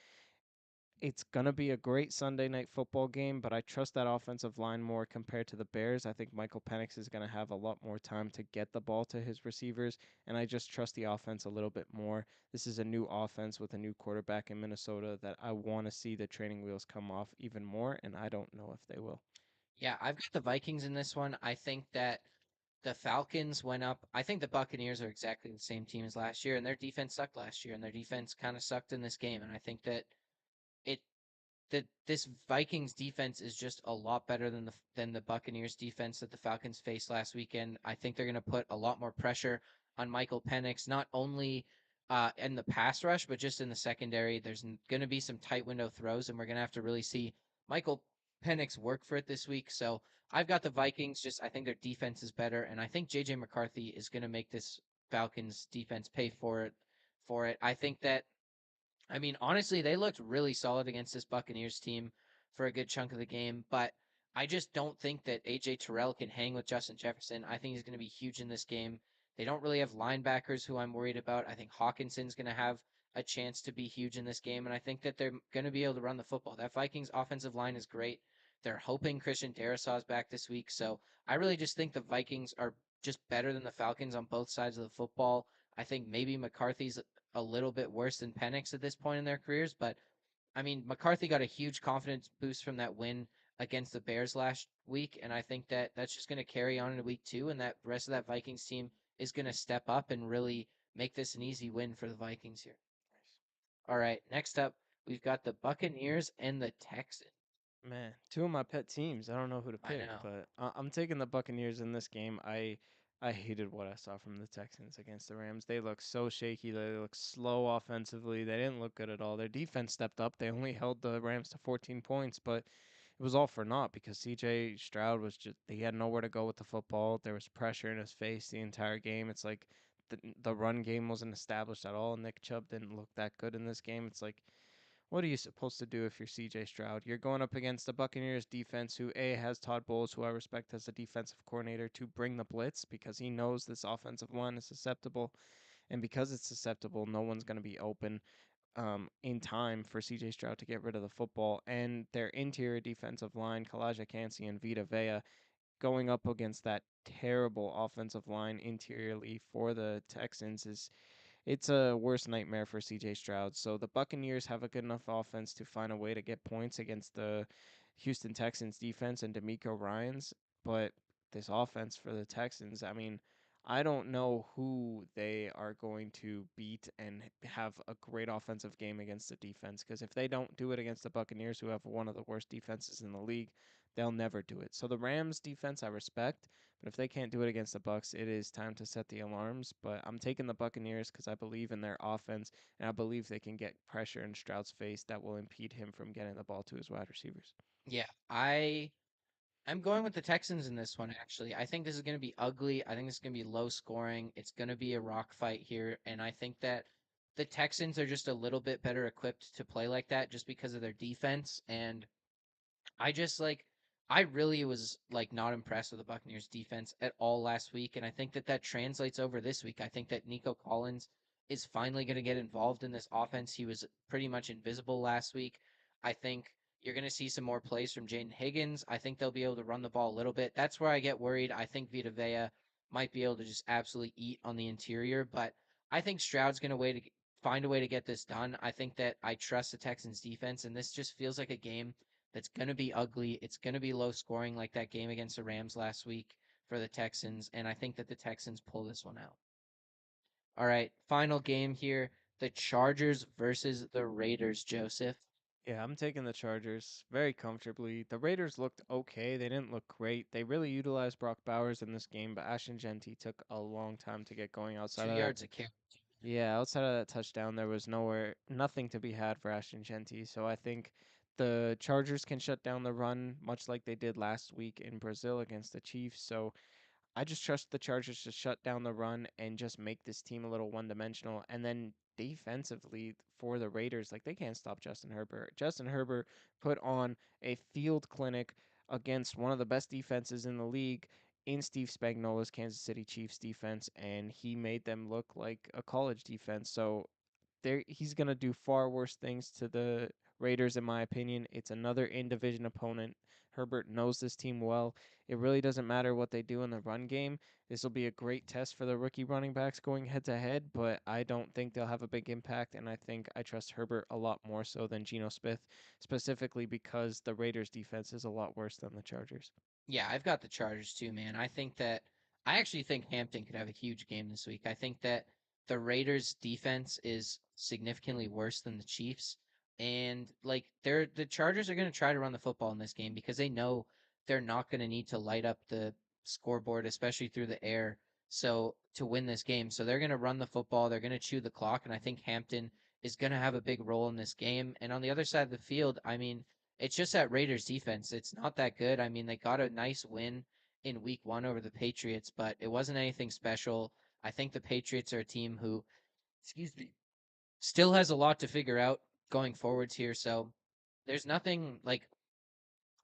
It's going to be a great Sunday night football game, but I trust that offensive line more compared to the Bears. I think Michael Penix is going to have a lot more time to get the ball to his receivers, and I just trust the offense a little bit more. This is a new offense with a new quarterback in Minnesota that I want to see the training wheels come off even more, and I don't know if they will. Yeah, I've got the Vikings in this one. I think that the Falcons went up. I think the Buccaneers are exactly the same team as last year, and their defense sucked last year, and their defense kind of sucked in this game. And I think that it that this Vikings defense is just a lot better than the Buccaneers defense that the Falcons faced last weekend. I think they're going to put a lot more pressure on Michael Penix, not only in the pass rush, but just in the secondary. There's going to be some tight window throws, and we're going to have to really see Michael Penix work for it this week. So I've got the Vikings. Just I think their defense is better, and I think JJ McCarthy is going to make this Falcons defense pay for it. I think that I mean, honestly, they looked really solid against this Buccaneers team for a good chunk of the game, but I just don't think that AJ Terrell can hang with Justin Jefferson. I think he's going to be huge in this game. They don't really have linebackers who I'm worried about. I think Hawkinson's going to have a chance to be huge in this game, and I think that they're going to be able to run the football. That Vikings offensive line is great. They're hoping Christian Darrisaw's back this week, so I really just think the Vikings are just better than the Falcons on both sides of the football. I think maybe McCarthy's a little bit worse than Penix at this point in their careers. But I mean, McCarthy got a huge confidence boost from that win against the Bears last week, and I think that that's just going to carry on into week 2, and that the rest of that Vikings team is going to step up and really make this an easy win for the Vikings here. All right, next up we've got the Buccaneers and the Texans. Man, two of my pet teams. I don't know who to I pick, know. but I'm taking the Buccaneers in this game. I hated what I saw from the Texans against the Rams. They look so shaky. They look slow offensively. They didn't look good at all. Their defense stepped up. They only held the Rams to 14 points, but it was all for naught because CJ Stroud was just he had nowhere to go with the football. There was pressure in his face the entire game. It's like the run game wasn't established at all. Nick Chubb didn't look that good in this game. It's like what are you supposed to do if you're CJ Stroud? You're going up against the Buccaneers defense, who A has Todd Bowles, who I respect as a defensive coordinator, to bring the blitz because he knows this offensive line is susceptible. And because it's susceptible, no one's going to be open in time for CJ Stroud to get rid of the football. And their interior defensive line, Kalaja Kansi and Vita Vea, going up against that terrible offensive line interiorly for the Texans is it's a worst nightmare for CJ Stroud. So the Buccaneers have a good enough offense to find a way to get points against the Houston Texans defense and D'Amico Ryans, but this offense for the Texans, I mean, I don't know who they are going to beat and have a great offensive game against the defense, because if they don't do it against the Buccaneers, who have one of the worst defenses in the league, they'll never do it. So the Rams defense I respect, but if they can't do it against the Bucks, it is time to set the alarms. But I'm taking the Buccaneers because I believe in their offense, and I believe they can get pressure in Stroud's face that will impede him from getting the ball to his wide receivers. Yeah, I'm going with the Texans in this one, actually. I think this is going to be ugly. I think this is going to be low scoring. It's going to be a rock fight here. And I think that the Texans are just a little bit better equipped to play like that just because of their defense. And I just I really was not impressed with the Buccaneers defense at all last week, and I think that that translates over this week. I think that Nico Collins is finally going to get involved in this offense. He was pretty much invisible last week. I think you're going to see some more plays from Jaden Higgins. I think they'll be able to run the ball a little bit. That's where I get worried. I think Vita Vea might be able to just absolutely eat on the interior, but I think Stroud's going to find a way to get this done. I think that I trust the Texans defense, and this just feels like a game that's going to be ugly. It's going to be low scoring like that game against the Rams last week for the Texans. And I think that the Texans pull this one out. All right, final game here, the Chargers versus the Raiders, Joseph. Yeah, I'm taking the Chargers very comfortably. The Raiders looked okay. They didn't look great. They really utilized Brock Bowers in this game, but Ashton Genty took a long time to get going outside Two of that. yards of carry. Yeah, outside of that touchdown, there was nothing to be had for Ashton Genty. So I think the Chargers can shut down the run, much like they did last week in Brazil against the Chiefs. So I just trust the Chargers to shut down the run and just make this team a little one dimensional. And then defensively for the Raiders, like they can't stop Justin Herbert. Justin Herbert put on a field clinic against one of the best defenses in the league in Steve Spagnuolo's Kansas City Chiefs defense, and he made them look like a college defense. So there he's gonna do far worse things to the Raiders, in my opinion. It's another in division opponent. Herbert knows this team well. It really doesn't matter what they do in the run game. This will be a great test for the rookie running backs going head to head, but I don't think they'll have a big impact, and I think I trust Herbert a lot more so than Geno Smith, specifically because the Raiders defense is a lot worse than the Chargers. Yeah, I've got the Chargers too, man. I actually think Hampton could have a huge game this week. I think that the Raiders defense is significantly worse than the Chiefs. And the Chargers are going to try to run the football in this game because they know they're not going to need to light up the scoreboard, especially through the air, so to win this game. So they're going to run the football, they're going to chew the clock, and I think Hampton is going to have a big role in this game. And on the other side of the field, I mean, it's just that Raiders defense. It's not that good. I mean, they got a nice win in week one over the Patriots, but it wasn't anything special. I think the Patriots are a team who, excuse me, still has a lot to figure out going forwards here. So there's nothing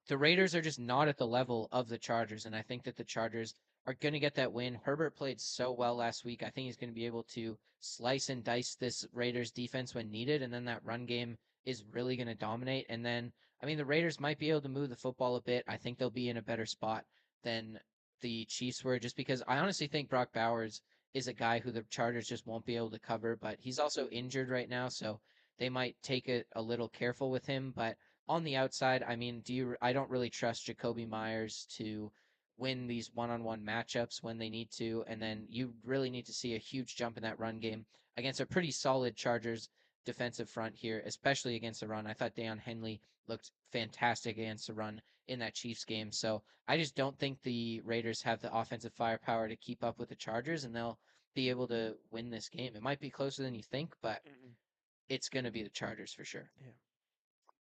the Raiders are just not at the level of the Chargers, and I think that the Chargers are going to get that win. Herbert played so well last week. I think he's going to be able to slice and dice this Raiders defense when needed, and then that run game is really going to dominate. And then, I mean, the Raiders might be able to move the football a bit. I think they'll be in a better spot than the Chiefs were, just because I honestly think Brock Bowers is a guy who the Chargers just won't be able to cover, but he's also injured right now, so they might take it a little careful with him. But on the outside, I mean, I don't really trust Jacoby Myers to win these one-on-one matchups when they need to, and then you really need to see a huge jump in that run game against a pretty solid Chargers defensive front here, especially against the run. I thought Deion Henley looked fantastic against the run in that Chiefs game. So I just don't think the Raiders have the offensive firepower to keep up with the Chargers, and they'll be able to win this game. It might be closer than you think, but Mm-mm. it's going to be the Chargers for sure. Yeah.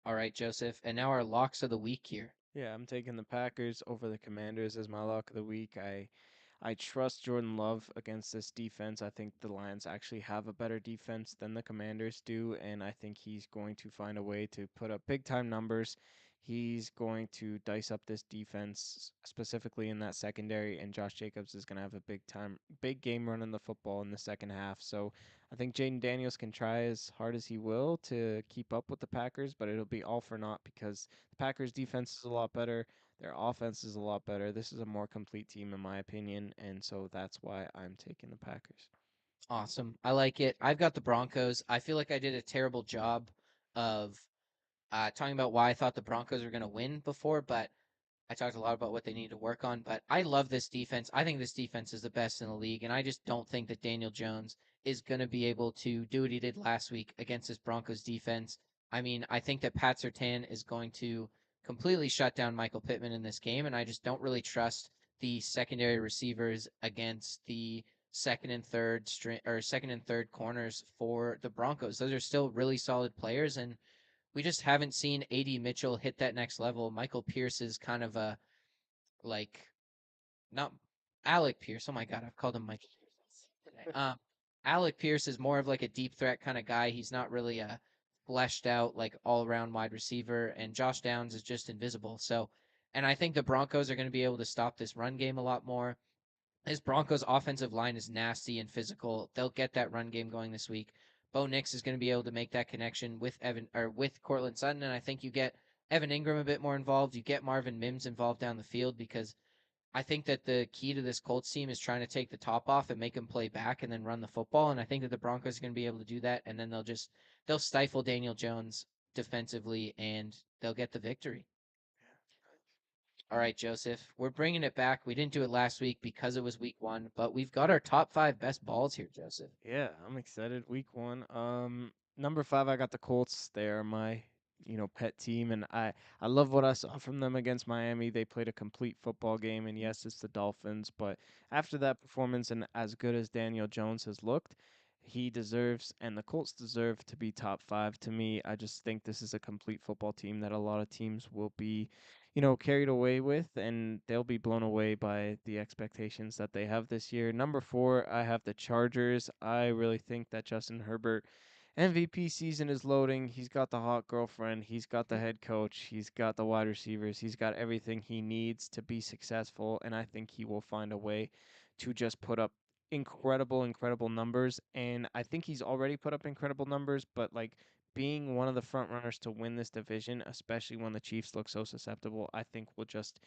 All right, Joseph. And now our locks of the week here. Yeah, I'm taking the Packers over the Commanders as my lock of the week. I trust Jordan Love against this defense. I think the Lions actually have a better defense than the Commanders do, and I think he's going to find a way to put up big time numbers. He's going to dice up this defense, specifically in that secondary, and Josh Jacobs is going to have a big game running the football in the second half. So I think Jaden Daniels can try as hard as he will to keep up with the Packers, but it'll be all for naught because the Packers defense is a lot better. Their offense is a lot better. This is a more complete team, in my opinion, and so that's why I'm taking the Packers. Awesome. I like it. I've got the Broncos. I feel like I did a terrible job of talking about why I thought the Broncos were going to win before, but I talked a lot about what they need to work on. But I love this defense. I think this defense is the best in the league, and I just don't think that Daniel Jones is going to be able to do what he did last week against this Broncos defense. I mean, I think that Pat Surtain is going to completely shut down Michael Pittman in this game, and I just don't really trust the secondary receivers against the second and third corners for the Broncos. Those are still really solid players, and we just haven't seen AD Mitchell hit that next level. Michael Pierce is kind of a like not Alec Pierce. Oh my god, I've called him Michael Pierce today. Alec Pierce is more of like a deep threat kind of guy. He's not really a fleshed out like all around wide receiver, and Josh Downs is just invisible. So, and I think the Broncos are going to be able to stop this run game a lot more. His Broncos offensive line is nasty and physical. They'll get that run game going this week. Bo Nix is going to be able to make that connection with Evan or with Cortland Sutton, and I think you get Evan Ingram a bit more involved. You get Marvin Mims involved down the field because I think that the key to this Colts team is trying to take the top off and make them play back and then run the football. And I think that the Broncos are going to be able to do that, and then they'll stifle Daniel Jones defensively and they'll get the victory. All right, Joseph, we're bringing it back. We didn't do it last week because it was week one, but we've got our top five best balls here, Joseph. Yeah, I'm excited. Week one. Number five, I got the Colts. They're my, pet team, and I love what I saw from them against Miami. They played a complete football game, and yes, it's the Dolphins, but after that performance and as good as Daniel Jones has looked, he deserves and the Colts deserve to be top five. To me, I just think this is a complete football team that a lot of teams will be carried away with, and they'll be blown away by the expectations that they have this year. Number four, I have the Chargers. I really think that Justin Herbert MVP season is loading. He's got the hot girlfriend. He's got the head coach. He's got the wide receivers. He's got everything he needs to be successful. And I think he will find a way to just put up incredible, incredible numbers. And I think he's already put up incredible numbers, but like being one of the front runners to win this division, especially when the Chiefs look so susceptible, I think will just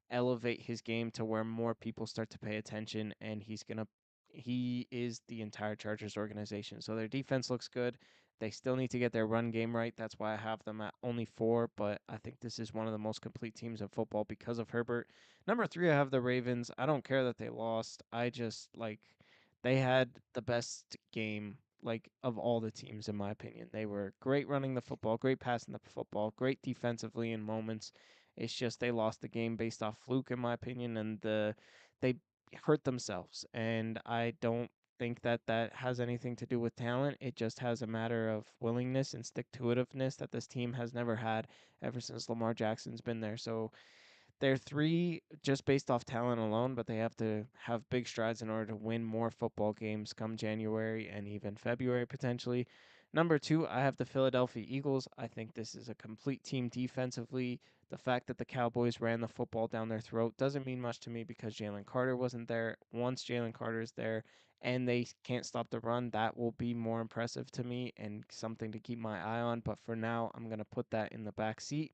elevate his game to where more people start to pay attention, and he is the entire Chargers organization. So their defense looks good. They still need to get their run game right. That's why I have them at only four, but I think this is one of the most complete teams in football because of Herbert. Number three, I have the Ravens. I don't care that they lost. I just like they had the best game like of all the teams in my opinion. They were great running the football, great passing the football, great defensively in moments. It's just they lost the game based off fluke, in my opinion, and they hurt themselves. And I don't think that that has anything to do with talent. It just has a matter of willingness and stick to itiveness that this team has never had ever since Lamar Jackson's been there. So they're three just based off talent alone, but they have to have big strides in order to win more football games come January and even February potentially. Number two, I have the Philadelphia Eagles. I think this is a complete team defensively. The fact that the Cowboys ran the football down their throat doesn't mean much to me because Jalen Carter wasn't there. Once Jalen Carter is there and they can't stop the run, that will be more impressive to me and something to keep my eye on. But for now, I'm going to put that in the back seat.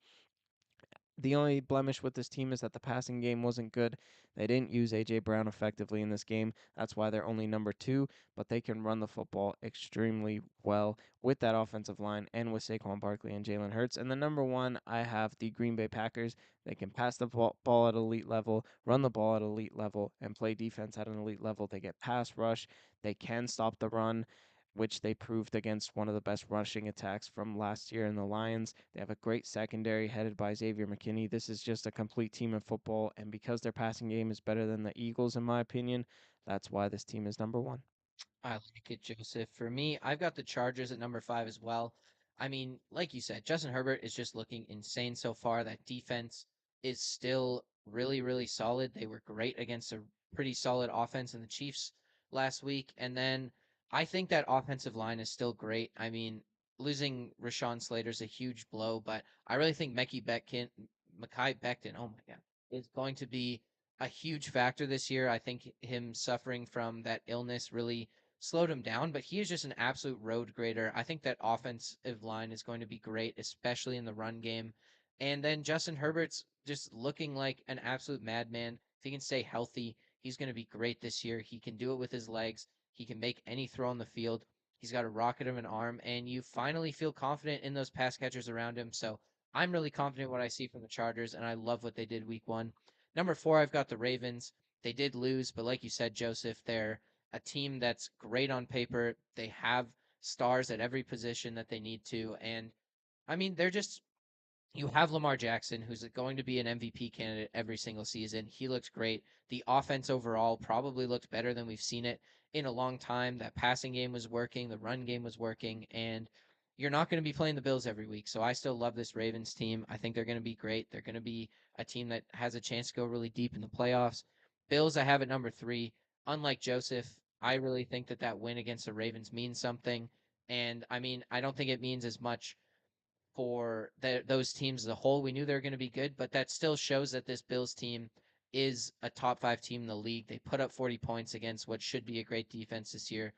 The only blemish with this team is that the passing game wasn't good. They didn't use A.J. Brown effectively in this game. That's why they're only number two, but they can run the football extremely well with that offensive line and with Saquon Barkley and Jalen Hurts. And the number one, I have the Green Bay Packers. They can pass the ball at elite level, run the ball at elite level, and play defense at an elite level. They get pass rush. They can stop the run, which they proved against one of the best rushing attacks from last year in the Lions. They have a great secondary headed by Xavier McKinney. This is just a complete team in football, and because their passing game is better than the Eagles, in my opinion, that's why this team is number one. I like it, Joseph. For me, I've got the Chargers at number five as well. I mean, like you said, Justin Herbert is just looking insane so far. That defense is still really, really solid. They were great against a pretty solid offense in the Chiefs last week. And then I think that offensive line is still great. I mean, losing Rashawn Slater's a huge blow, but I really think Mekhi Becton, oh my God, is going to be a huge factor this year. I think him suffering from that illness really slowed him down, but he is just an absolute road grader. I think that offensive line is going to be great, especially in the run game. And then Justin Herbert's just looking like an absolute madman. If he can stay healthy, he's going to be great this year. He can do it with his legs. He can make any throw on the field. He's got a rocket of an arm, and you finally feel confident in those pass catchers around him. So I'm really confident what I see from the Chargers, and I love what they did week one. Number four, I've got the Ravens. They did lose, but like you said, Joseph, they're a team that's great on paper. They have stars at every position that they need to. And I mean, they're just you have Lamar Jackson, who's going to be an MVP candidate every single season. He looks great. The offense overall probably looked better than we've seen it in a long time. That passing game was working, the run game was working, and you're not going to be playing the Bills every week. So I still love this Ravens team. I think they're going to be great. They're going to be a team that has a chance to go really deep in the playoffs. Bills, I have at number three. Unlike Joseph, I really think that that win against the Ravens means something. And I mean, I don't think it means as much for those teams as a whole. We knew they were going to be good, but that still shows that this Bills team is a top five team in the league. They put up 40 points against what should be a great defense this year.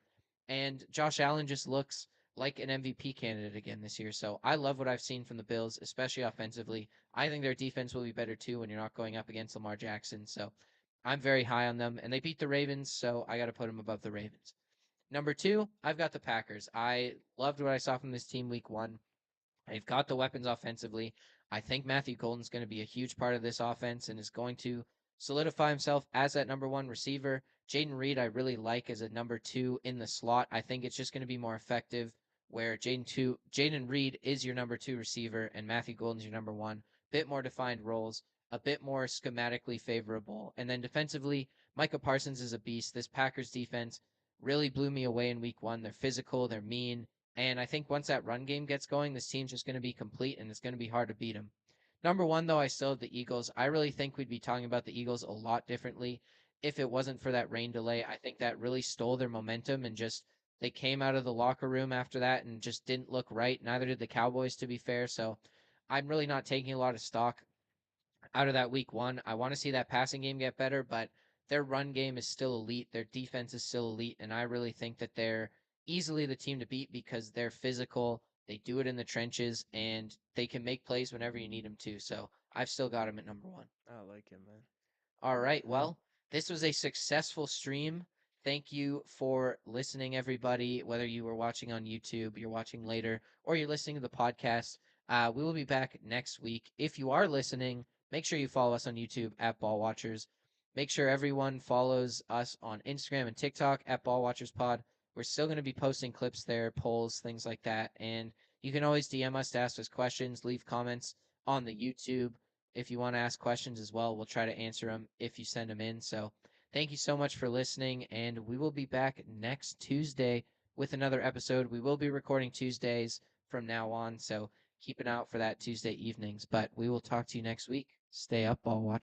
And Josh Allen just looks like an MVP candidate again this year. So I love what I've seen from the Bills, especially offensively. I think their defense will be better too when you're not going up against Lamar Jackson. So I'm very high on them. And they beat the Ravens, so I got to put them above the Ravens. Number two, I've got the Packers. I loved what I saw from this team week one. They've got the weapons offensively. I think Matthew Golden's going to be a huge part of this offense and is going to solidify himself as that number one receiver. Jaden Reed, I really like as a number two in the slot. I think it's just going to be more effective where Jaden Reed is your number two receiver and Matthew Golden's your number one. Bit more defined roles, a bit more schematically favorable. And then defensively, Micah Parsons is a beast. This Packers defense really blew me away in week one. They're physical, they're mean, and I think once that run game gets going, this team's just going to be complete and it's going to be hard to beat them. Number one, though, I still have the Eagles. I really think we'd be talking about the Eagles a lot differently if it wasn't for that rain delay. I think that really stole their momentum and just they came out of the locker room after that and just didn't look right. Neither did the Cowboys, to be fair. So I'm really not taking a lot of stock out of that week one. I want to see that passing game get better, but their run game is still elite. Their defense is still elite. And I really think that they're easily the team to beat because they're physical. They do it in the trenches and they can make plays whenever you need them to. So I've still got them at number one. I like it, man. All right. Yeah. Well, this was a successful stream. Thank you for listening, everybody. Whether you were watching on YouTube, you're watching later, or you're listening to the podcast, we will be back next week. If you are listening, make sure you follow us on YouTube at Ball Watchers. Make sure everyone follows us on Instagram and TikTok at Ball Watchers Pod. We're still going to be posting clips there, polls, things like that. And you can always DM us to ask us questions, leave comments on the YouTube. If you want to ask questions as well, we'll try to answer them if you send them in. So thank you so much for listening, and we will be back next Tuesday with another episode. We will be recording Tuesdays from now on, so keep an eye out for that Tuesday evenings. But we will talk to you next week. Stay up, Ball Watch.